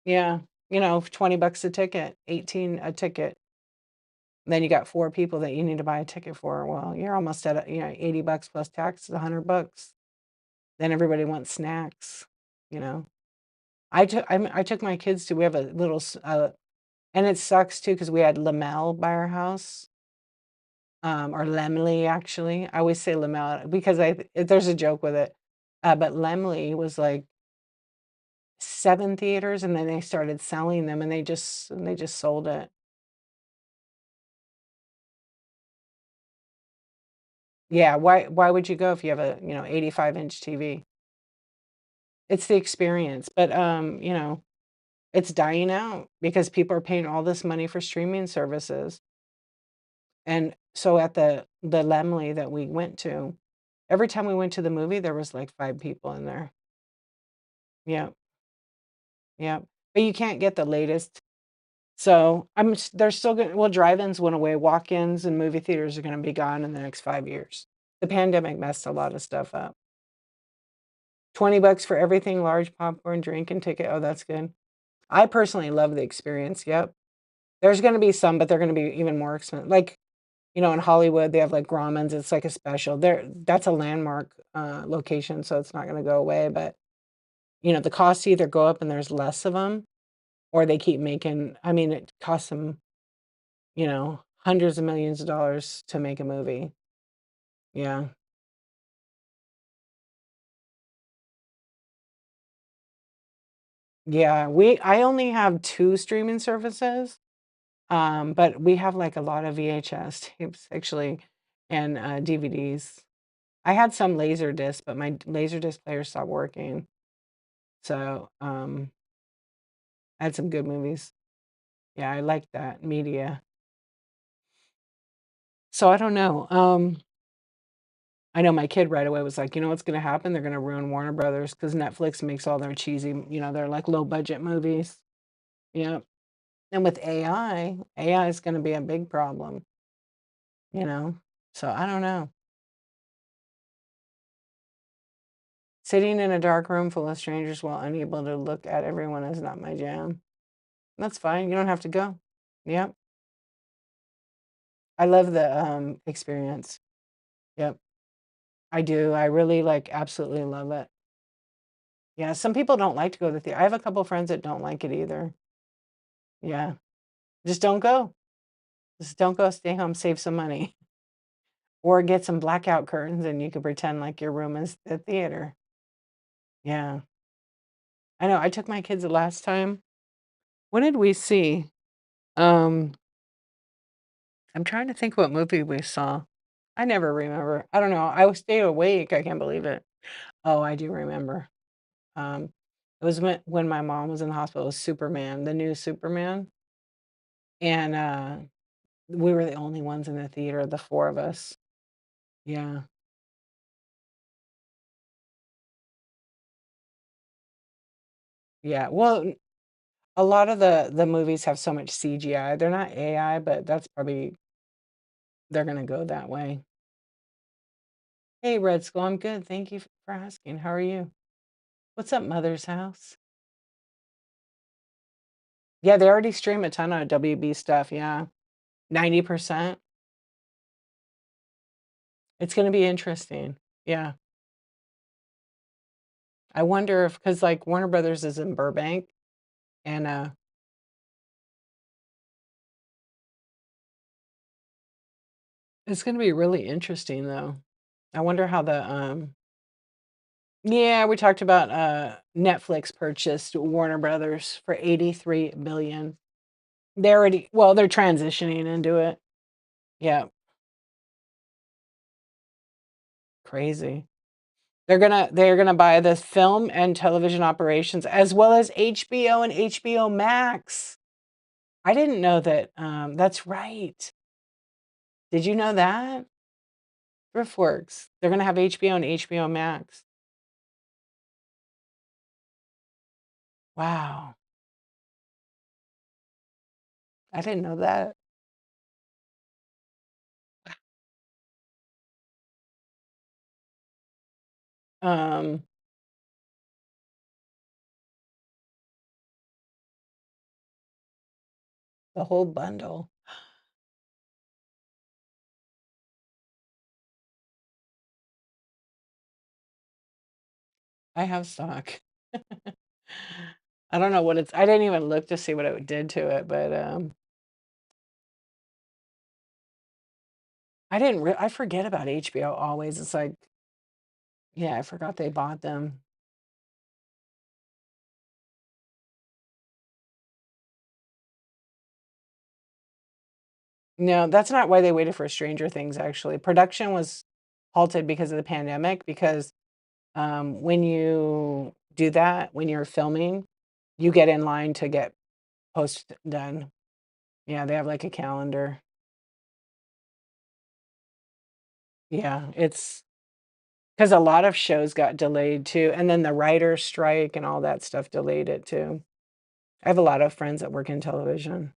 Yeah, 20 bucks a ticket, 18 a ticket. Then you got 4 people that you need to buy a ticket for. Well, you're almost at, 80 bucks plus tax is 100 bucks. Then everybody wants snacks, you know? I took my kids to we have a little and it sucks too because we had Lamel by our house, or Lemley actually. I always say Lamel because there's a joke with it. But Lemley was like 7 theaters and then they started selling them and they just sold it. Yeah, why would you go if you have a, 85-inch TV? It's the experience, but, it's dying out because people are paying all this money for streaming services, and so at the Laemmle that we went to, every time we went to the movie, there was, like, 5 people in there. Yeah, yeah, but you can't get the latest So, they're still gonna well, drive-ins went away, walk-ins and movie theaters are gonna be gone in the next 5 years. The pandemic messed a lot of stuff up. 20 bucks for everything, large popcorn, drink, and ticket. Oh, that's good. I personally love the experience, yep. There's gonna be some, but they're gonna be even more expensive. Like, in Hollywood, they have, like, Grauman's, it's like a special. That's a landmark, location, so it's not gonna go away, but, the costs either go up and there's less of them, or they keep making I mean, it costs them, hundreds of millions of dollars to make a movie. Yeah. Yeah, I only have 2 streaming services, but we have, like, a lot of VHS tapes, actually, and, DVDs. I had some Laserdisc, but my Laserdisc player stopped working, so, I had some good movies. Yeah, I like that media. So, I don't know, I know my kid right away was like, "You know what's gonna happen? They're gonna ruin Warner Brothers because Netflix makes all their cheesy, they're like low budget movies." Yep. And with AI is gonna be a big problem, you know? So, I don't know. Sitting in a dark room full of strangers while unable to look at everyone is not my jam. That's fine, you don't have to go. Yep. I love the, experience. Yep. I do, I really, like, absolutely love it. Yeah, some people don't like to go to the theater. I have a couple friends that don't like it either. Yeah. Just don't go. Just don't go, stay home, save some money. Or get some blackout curtains and you can pretend like your room is the theater. Yeah. I know, I took my kids the last time. What did we see? Um, I'm trying to think what movie we saw. I never remember. I don't know. I was stay awake. I can't believe it. Oh, I do remember. Um, it was when my mom was in the hospital. It was Superman, the new Superman, and we were the only ones in the theater, the four of us. Yeah, yeah. Well, a lot of the movies have so much CGI. They're not AI, but that's probably they're gonna go that way. Hey, Red Skull, I'm good. Thank you for asking. How are you? What's up, Mother's House? Yeah, they already stream a ton of WB stuff, yeah. 90%. It's gonna be interesting. Yeah. I wonder if because like, Warner Brothers is in Burbank, and, it's gonna be really interesting, though. I wonder how yeah, we talked about, Netflix purchased Warner Brothers for 83 billion. They're transitioning into it. Yeah, crazy. They're gonna buy the film and television operations as well as HBO and HBO Max. I didn't know that, that's right. Did you know that? ThriftWorks. They're gonna have HBO and HBO Max. Wow, I didn't know that. Um, the whole bundle. I have stock. I don't know what I didn't even look to see what it did to it, but, I forget about HBO always. It's like, yeah, I forgot they bought them. No, that's not why they waited for Stranger Things, actually. Production was halted because of the pandemic, because, when you do that, when you're filming, you get in line to get post done. Yeah, they have, like, a calendar. Yeah, it's because a lot of shows got delayed too, and then the writer's strike and all that stuff delayed it too. I have a lot of friends that work in television.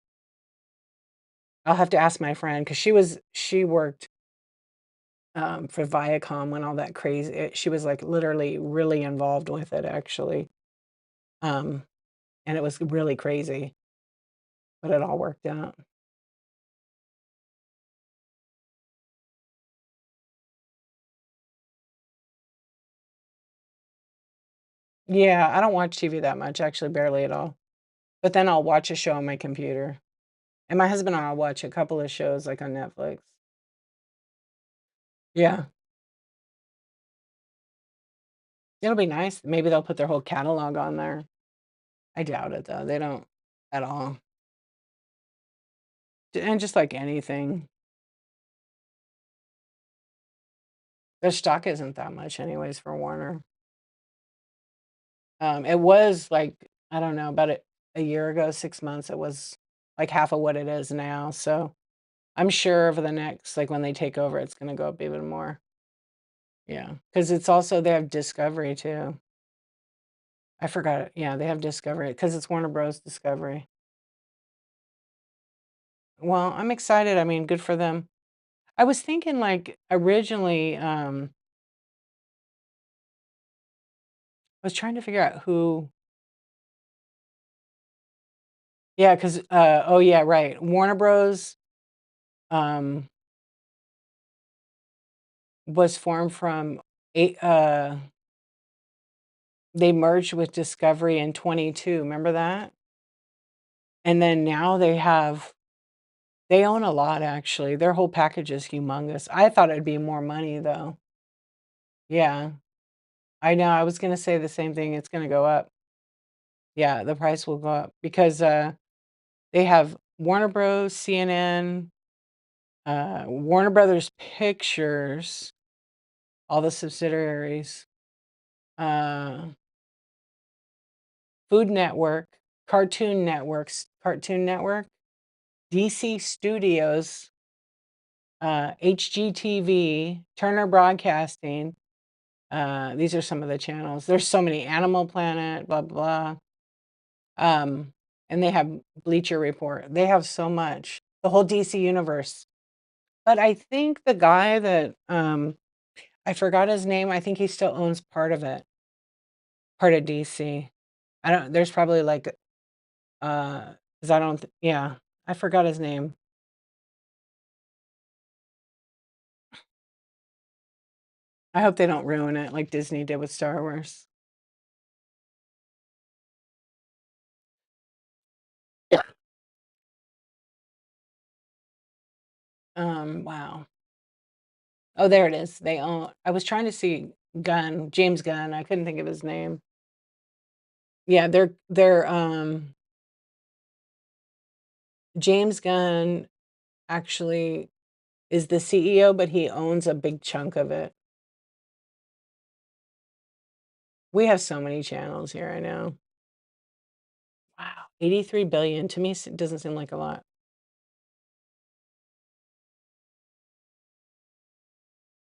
I'll have to ask my friend 'cause she worked, for Viacom when all that crazy she was, like, literally really involved with it, actually, um, and it was really crazy, but it all worked out. Yeah, I don't watch TV that much, actually, barely at all, but then I'll watch a show on my computer, and my husband and I'll watch a couple of shows, like, on Netflix. Yeah. It'll be nice. Maybe they'll put their whole catalog on there. I doubt it, though. They don't at all. And just like anything, their stock isn't that much anyways for Warner. It was like, I don't know, about a year ago, 6 months, it was like half of what it is now, so I'm sure over the next like, when they take over, it's gonna go up even more. Yeah, because it's also they have Discovery too. I forgot it. Yeah, they have Discovery because it's Warner Bros. Discovery. Well, I'm excited, I mean, good for them. I was thinking, like, originally, I was trying to figure out who. Yeah, 'cause, oh, yeah, right. Warner Bros., um, was formed from a they merged with Discovery in '22, remember that? And then now they own a lot, actually. Their whole package is humongous. I thought it'd be more money, though. Yeah, I know, I was gonna say the same thing, it's gonna go up. Yeah, the price will go up because, they have Warner Bros., CNN, Warner Brothers Pictures, all the subsidiaries, uh, Food Network, Cartoon Network, DC Studios, HGTV, Turner Broadcasting. These are some of the channels. There's so many, Animal Planet, blah, blah. Um, and they have Bleacher Report. They have so much, the whole DC universe. But I think the guy that, I forgot his name, I think he still owns part of it, part of DC. I don't there's probably like, 'cause I don't th yeah, I forgot his name. I hope they don't ruin it like Disney did with Star Wars. Yeah. Wow. Oh, there it is. They own I was trying to see James Gunn, I couldn't think of his name. Yeah, James Gunn actually is the CEO, but he owns a big chunk of it. We have so many channels here, I know. Wow, 83 billion to me doesn't seem like a lot.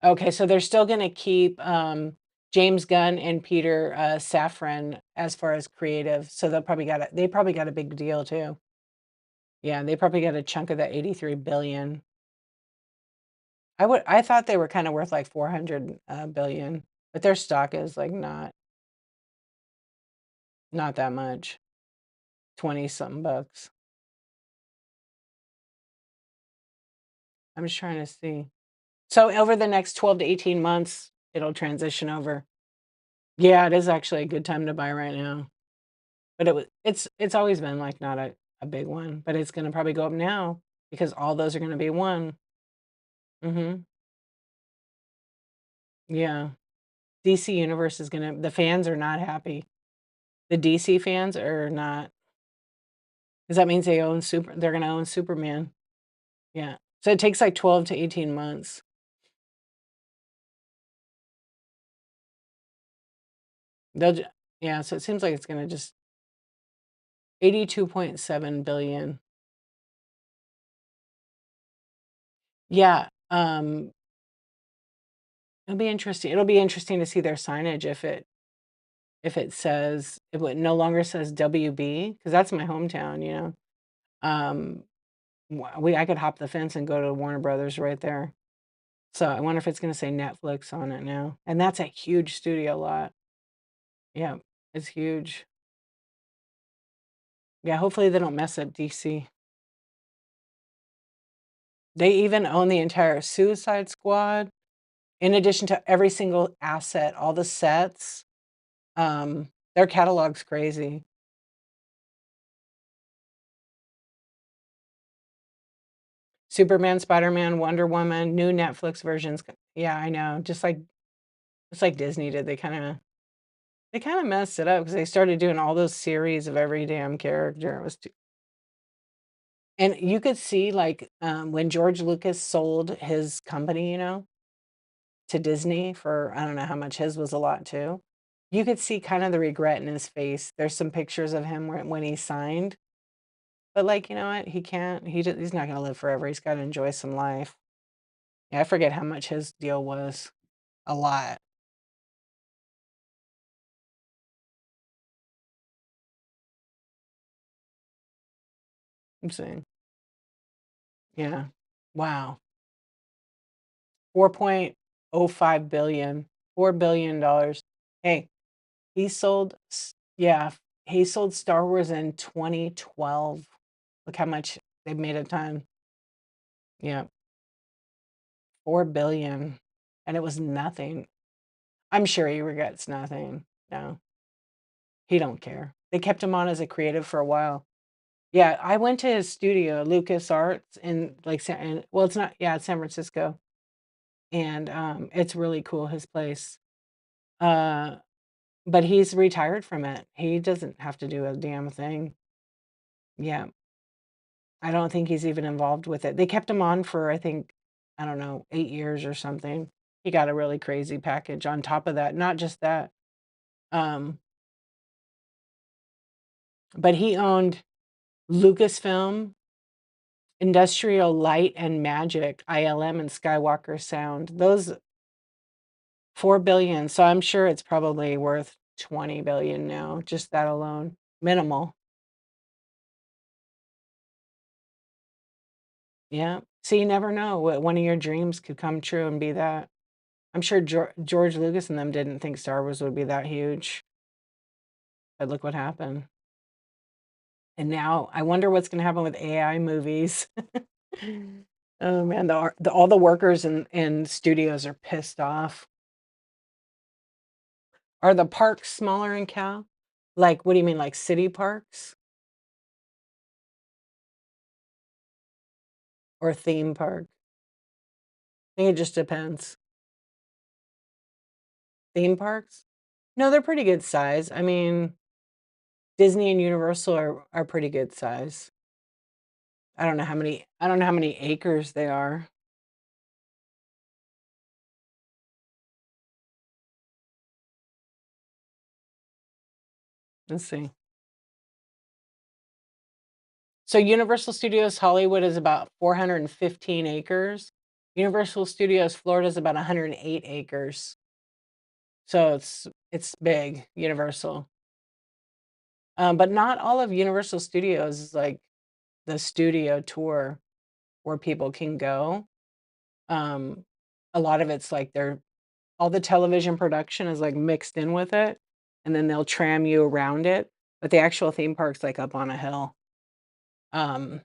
Okay, so they're still gonna keep, James Gunn and Peter, Safran as far as creative, so they probably got a big deal too. Yeah, they probably got a chunk of that 83 billion. I thought they were kinda worth like 400, billion, but their stock is, like, not that much, 20 something bucks. I'm just trying to see. So over the next 12 to 18 months, it'll transition over. Yeah, it is actually a good time to buy right now. But it's always been, like, not a big one, but it's gonna probably go up now because all those are gonna be one. Mhm. Yeah. DC Universe is gonna the fans are not happy. The DC fans are not, 'cause that means they're gonna own Superman. Yeah. So it takes, like, 12 to 18 months. They'll ju Yeah, so it seems like it's gonna just 82.7 billion. Yeah, it'll be interesting to see their signage if it no longer says WB, because that's my hometown, you know? Um, I could hop the fence and go to Warner Brothers right there. So I wonder if it's gonna say Netflix on it now, and that's a huge studio lot. Yeah, it's huge. Yeah, hopefully they don't mess up DC. They even own the entire Suicide Squad, in addition to every single asset, all the sets. Their catalog's crazy. Superman, Spider-Man, Wonder Woman, new Netflix versions. Yeah, I know. Just like Disney did. They kinda messed it up because they started doing all those series of every damn character. It was too and you could see, like, when George Lucas sold his company, to Disney for I don't know how much his was a lot too. You could see kind of the regret in his face. There's some pictures of him when he signed, but, like, you know what? He can't he's not gonna live forever. He's gotta enjoy some life. Yeah, I forget how much his deal was. A lot. I'm saying. Yeah. Wow. 4.05 billion. $4 billion. Hey, yeah, he sold Star Wars in 2012. Look how much they made a ton. Yeah, 4 billion, and it was nothing. I'm sure he regrets nothing. No, he don't care. They kept him on as a creative for a while. Yeah, I went to his studio, Lucas Arts, in like well, it's not. Yeah, it's San Francisco, and it's really cool. His place. Uh, but he's retired from it. He doesn't have to do a damn thing. Yeah, I don't think he's even involved with it. They kept him on for, I think, I don't know, 8 years or something. He got a really crazy package on top of that. Not just that, um, but he owned Lucasfilm, Industrial Light and Magic, ILM, and Skywalker Sound. Those 4 billion. So I'm sure it's probably worth 20 billion now, just that alone. Minimal. Yeah. So you never know what one of your dreams could come true and be that. I'm sure George Lucas and them didn't think Star Wars would be that huge, but look what happened. And now I wonder what's gonna happen with AI movies. Oh, man, all the workers in studios are pissed off. Are the parks smaller in Cal? Like, what do you mean, like city parks or theme park? I think it just depends. Theme parks? No, they're pretty good size. I mean, Disney and Universal are pretty good size. I don't know how many acres they are. Let's see. So Universal Studios Hollywood is about 415 acres. Universal Studios Florida is about 108 acres. So it's big, Universal. But not all of Universal Studios is like the studio tour where people can go. Um, a lot of it's like all the television production is like mixed in with it, and then they'll tram you around it. But the actual theme park's like up on a hill. Um,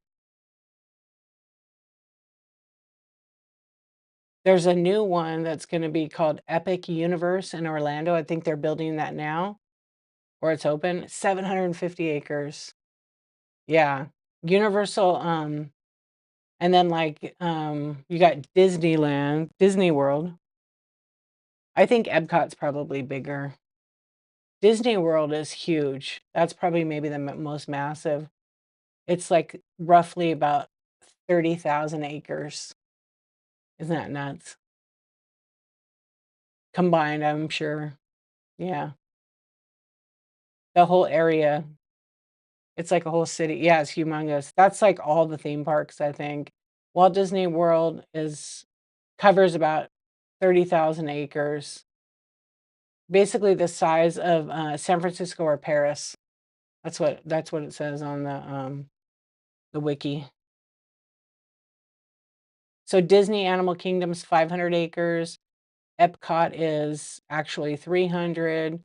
there's a new one that's gonna be called Epic Universe in Orlando. I think they're building that now, or it's open. 750 acres. Yeah. Universal, and then, like, you got Disneyland, Disney World. I think Epcot's probably bigger. Disney World is huge. That's probably maybe the most massive. It's, like, roughly about 30,000 acres. Isn't that nuts? Combined, I'm sure. Yeah. The whole area. It's like a whole city. Yeah, it's humongous. That's like all the theme parks, I think. Walt Disney World is covers about 30,000 acres. Basically the size of, San Francisco or Paris. That's what it says on the wiki. So Disney Animal Kingdom's 500 acres. Epcot is actually 300.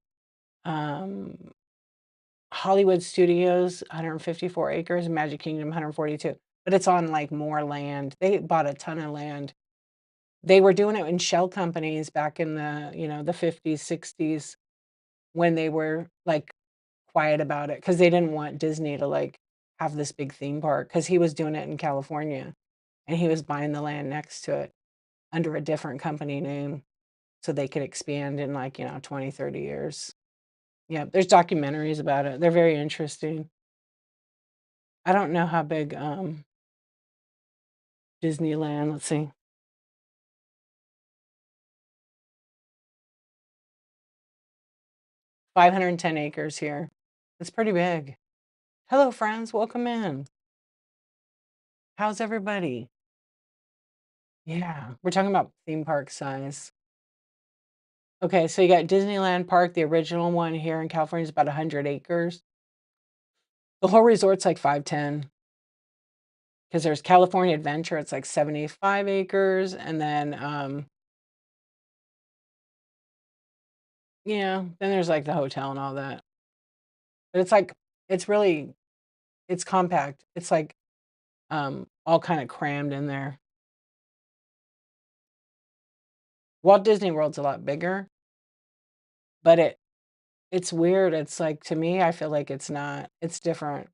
Um, Hollywood Studios, 154 acres, Magic Kingdom, 142. But it's on like more land. They bought a ton of land. They were doing it in shell companies back in the 50s, 60s when they were like quiet about it because they didn't want Disney to like have this big theme park because he was doing it in California and he was buying the land next to it under a different company name so they could expand in like, 20, 30 years. Yeah, there's documentaries about it. They're very interesting. I don't know how big Disneyland, let's see. 510 acres here. It's pretty big. Hello, friends. Welcome in. How's everybody? Yeah, we're talking about theme park size. Okay, so you got Disneyland Park, the original one here in California is about 100 acres. The whole resort's like 510 because there's California Adventure, it's like 75 acres. And then, yeah, then there's like the hotel and all that. But it's like, it's really, it's compact. It's like all kind of crammed in there. Walt Disney World's a lot bigger, but it's weird. It's like to me, I feel like it's not. It's different.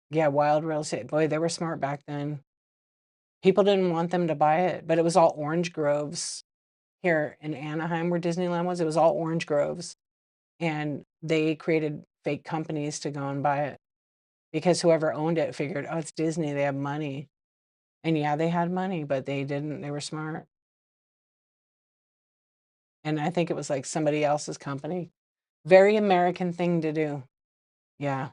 Yeah, wild real estate. Boy, they were smart back then. People didn't want them to buy it, but it was all orange groves here in Anaheim where Disneyland was. It was all orange groves, and they created fake companies to go and buy it because whoever owned it figured, oh, it's Disney. They have money, and yeah, they had money, but they didn't. They were smart, and I think it was like somebody else's company. Very American thing to do. Yeah.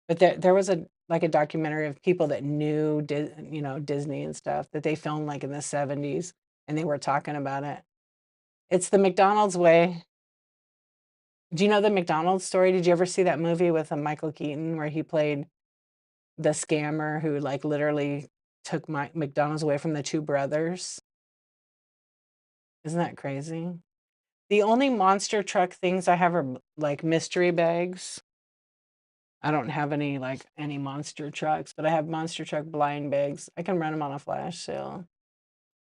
But there was a documentary of people that knew Disney and stuff that they filmed, like, in the '70s, and they were talking about it. It's the McDonald's way. Do you know the McDonald's story? Did you ever see that movie with, Michael Keaton where he played the scammer who, like, literally took McDonald's away from the 2 brothers? Isn't that crazy? The only monster truck things I have are, like, mystery bags. I don't have any monster trucks, but I have monster truck blind bags. I can run them on a flash sale.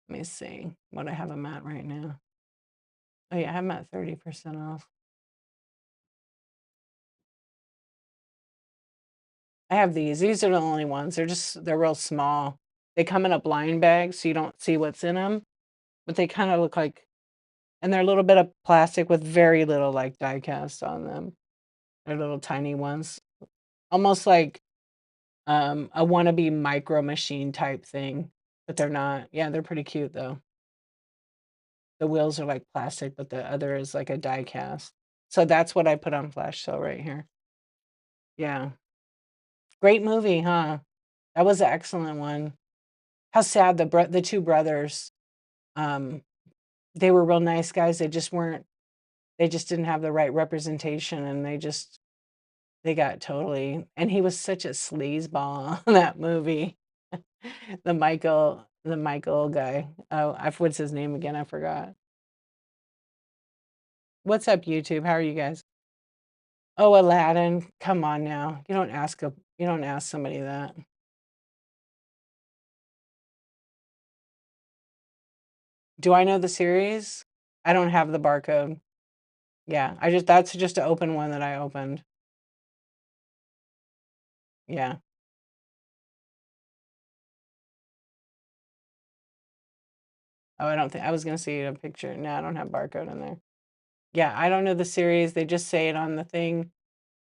Let me see what I have them at right now. Oh yeah, I have them at 30% off. I have these. These are the only ones. They're real small. They come in a blind bag, so you don't see what's in them, but they kind of look like, and they're a little bit of plastic with very little like die cast on them. They're little tiny ones, almost like a wannabe micro machine type thing, but they're not. Yeah, they're pretty cute though. The wheels are like plastic, but the other is like a die cast. So that's what I put on flash sale right here. Yeah. Great movie, huh? That was an excellent one. How sad the 2 brothers, um, they were real nice guys, they just didn't have the right representation, and they got totally, and he was such a sleazeball in that movie. The Michael guy. Oh, what's his name again? I forgot. What's up, YouTube? How are you guys? Oh, Aladdin. Come on now. You don't ask somebody that. Do I know the series? I don't have the barcode. Yeah, that's just an open one that I opened. Yeah. Oh, I don't think I was gonna see a picture. No, I don't have barcode in there. Yeah, I don't know the series. They just say it on the thing.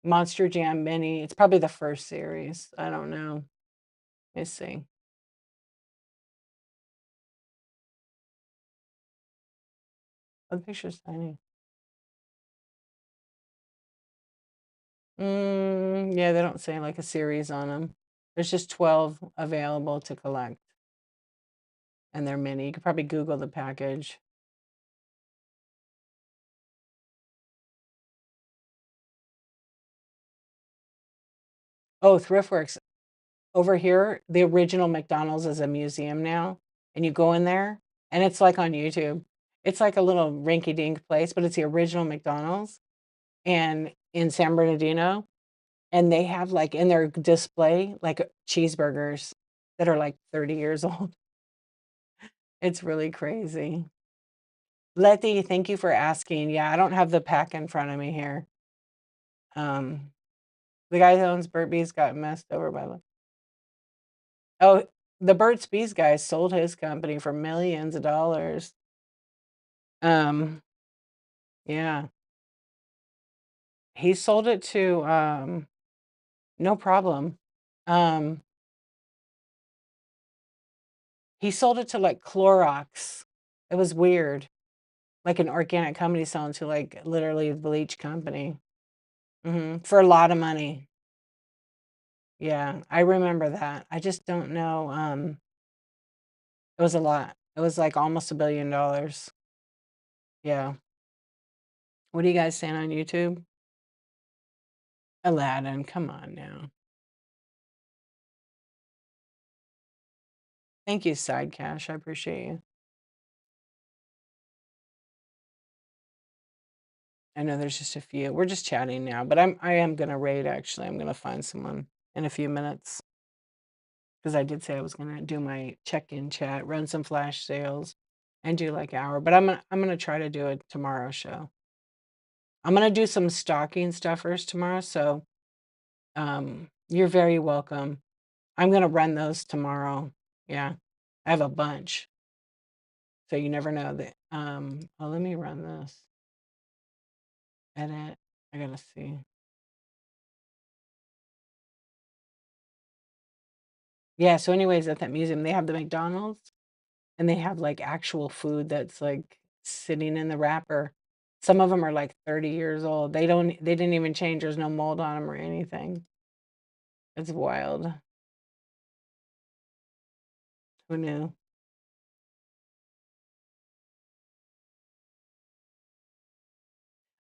Monster Jam Mini. It's probably the first series. I don't know. Let's see. Oh, the picture's tiny. Yeah, they don't say like a series on them. There's just 12 available to collect, and they're mini. You could probably Google the package. Oh, Thriftworks. over here, the original McDonald's is a museum now, and you go in there, and it's like on YouTube. It's like a little rinky-dink place, but it's the original McDonald's, and in San Bernardino, and they have, like, in their display, like, cheeseburgers that are, like, 30 years old. It's really crazy. Letty, thank you for asking. Yeah, I don't have the pack in front of me here. Um, the guy who owns Burt Bees got messed over by the Oh, the Burt's Bees guy sold his company for millions of dollars. Um, yeah. He sold it to, no problem. Um, he sold it to, like, Clorox. It was weird. Like an organic company selling to, like, literally a bleach company. Mhm, for a lot of money. Yeah, I remember that. I just don't know, it was a lot. It was, like, almost $1 billion. Yeah. What are you guys saying on YouTube? Aladdin, come on now. Thank you, Side Cash, I appreciate you. I know there's just a few. We're just chatting now, but I am gonna raid actually. I'm gonna find someone in a few minutes because I did say I was gonna do my check-in chat, run some flash sales, and do like an hour. But I'm gonna try to do a tomorrow show. I'm gonna do some stocking stuffers tomorrow, so you're very welcome. I'm gonna run those tomorrow. Yeah, I have a bunch, so you never know that. Oh, let me run this. Edit. I gotta see. Yeah. So, anyways, at that museum, they have the McDonald's. And they have, like, actual food that's, like, sitting in the wrapper. Some of them are, like, 30 years old. They didn't even change, there's no mold on them or anything. It's wild. Who knew?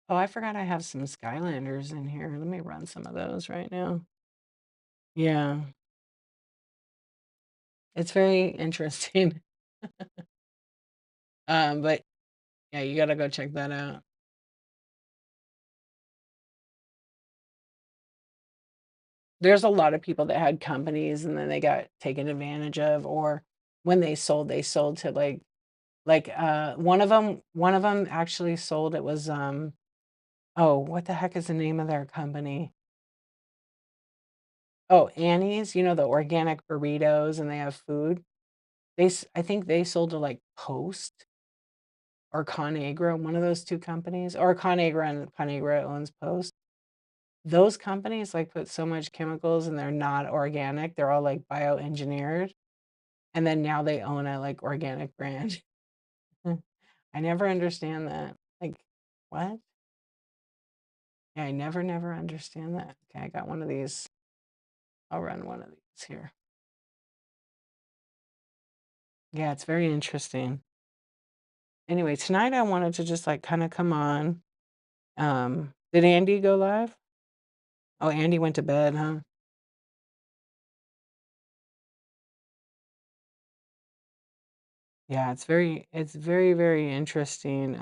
Oh, I forgot I have some Skylanders in here. Let me run some of those right now. Yeah. It's very interesting. But, yeah, you gotta go check that out. There's a lot of people that had companies and then they got taken advantage of, or when they sold to, one of them actually sold it was, oh, what the heck is the name of their company? Oh, Annie's, the organic burritos and they have food. I think they sold to, like, Post or Conagra, one of those 2 companies, or Conagra, and Conagra owns Post. Those companies, like, put so much chemicals and they're not organic, they're all, like, bioengineered, and then now they own a, like, organic brand. I never understand that. Like, what? Yeah, I never understand that. Okay, I got one of these. I'll run one of these here. Yeah, it's very interesting. Anyway, tonight I wanted to just like kind of come on. Did Andy go live? Oh, Andy went to bed, huh? Yeah, it's very, very interesting.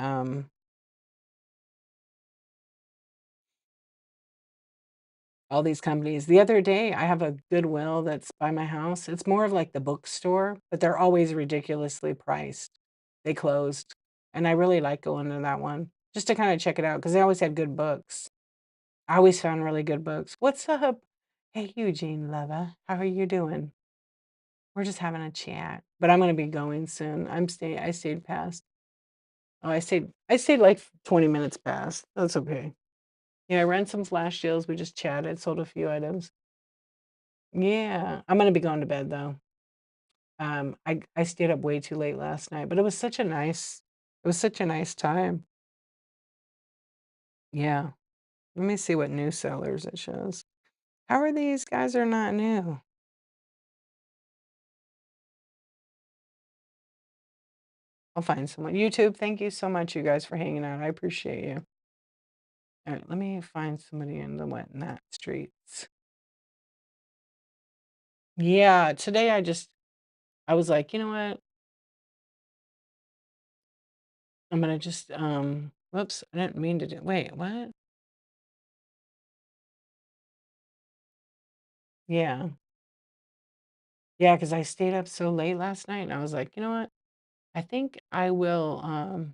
All these companies. The other day, I have a Goodwill that's by my house. It's more of like the bookstore, but they're always ridiculously priced. They closed, and I really like going to that one just to kind of check it out because they always had good books. I always found really good books. What's up? Hey, Eugene Leva, how are you doing? We're just having a chat, but I'm gonna be going soon. I stayed past. Oh, I stayed like 20 minutes past. That's okay. Yeah, I ran some flash deals. We just chatted, sold a few items. Yeah, I'm gonna be going to bed though. I stayed up way too late last night, but it was such a nice time. Yeah. Let me see what new sellers it shows. How are these guys are not new? I'll find someone. YouTube, thank you so much, you guys, for hanging out. I appreciate you. All right, let me find somebody in the whatnot streets. Yeah, today I was like, "You know what? I'm gonna just, whoops, I didn't mean to do wait, what? Yeah. Yeah, because I stayed up so late last night, and I was like, "You know what? I think I would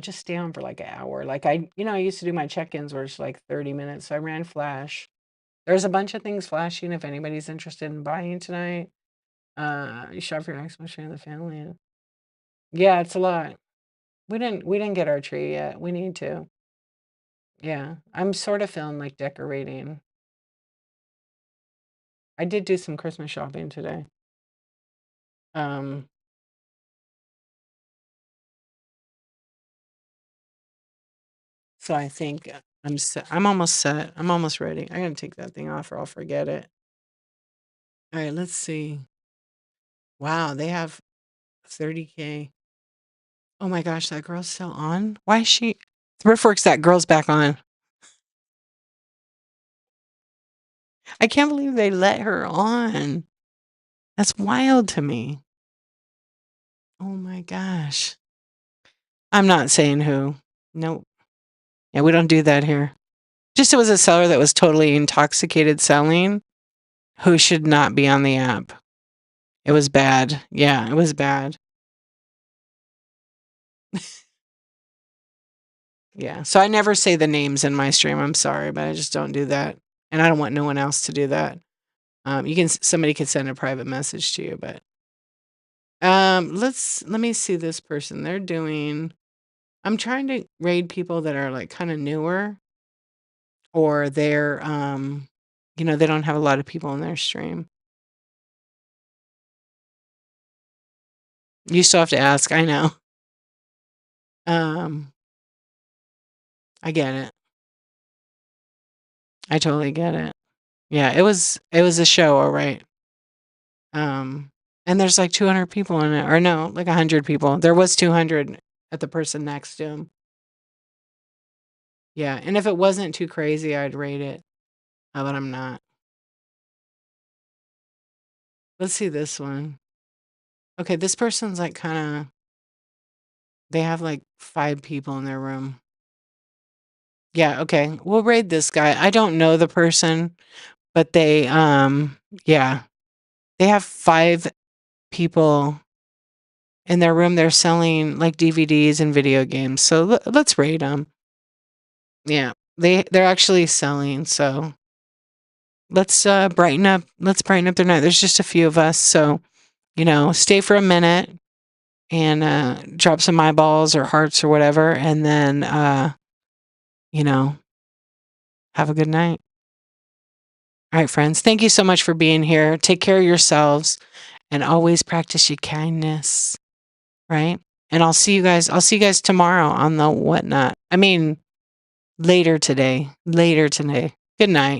just stay on for, like, an hour." Like, I used to do my check-ins where it's, like, 30 minutes, so I ran Flash. There's a bunch of things flashing if anybody's interested in buying tonight. You shop for your next one, sharing the family. Yeah, it's a lot. We didn't get our tree yet. We need to. Yeah. I'm sort of feeling like decorating. I did do some Christmas shopping today. Um, so I think I'm set. I'm almost set. I'm almost ready. I gotta take that thing off or I'll forget it. All right, let's see. Wow, they have 30K. Oh my gosh, that girl's still on? Why is she Thriftworks, that girl's back on. I can't believe they let her on. That's wild to me. Oh my gosh. I'm not saying who. Nope. Yeah, we don't do that here. Just it was a seller that was totally intoxicated selling who should not be on the app. It was bad. Yeah, it was bad. Yeah. So I never say the names in my stream. I'm sorry, but I just don't do that. And I don't want no one else to do that. Somebody could send a private message to you, but let me see this person. They're doing I'm trying to raid people that are like kind of newer or they don't have a lot of people in their stream. You still have to ask, I know. Um, I get it. I totally get it. Yeah, it was a show, all right. Um, and there's like 200 people in it, or no, like 100 people. There was 200 at the person next to him. Yeah, and if it wasn't too crazy, I'd rate it, but I'm not. Let's see this one. Okay, this person's like kind of. They have like 5 people in their room. Yeah, okay. We'll raid this guy. I don't know the person, but yeah. They have 5 people in their room. They're selling like DVDs and video games. So let's raid them. Yeah. They're actually selling, so let's brighten up their night. There's just a few of us, so stay for a minute and drop some eyeballs or hearts or whatever, and then you know, have a good night. All right, friends. Thank you so much for being here. Take care of yourselves and always practice your kindness, right? And I'll see you guys tomorrow on the whatnot. I mean, later today. Later today. Good night.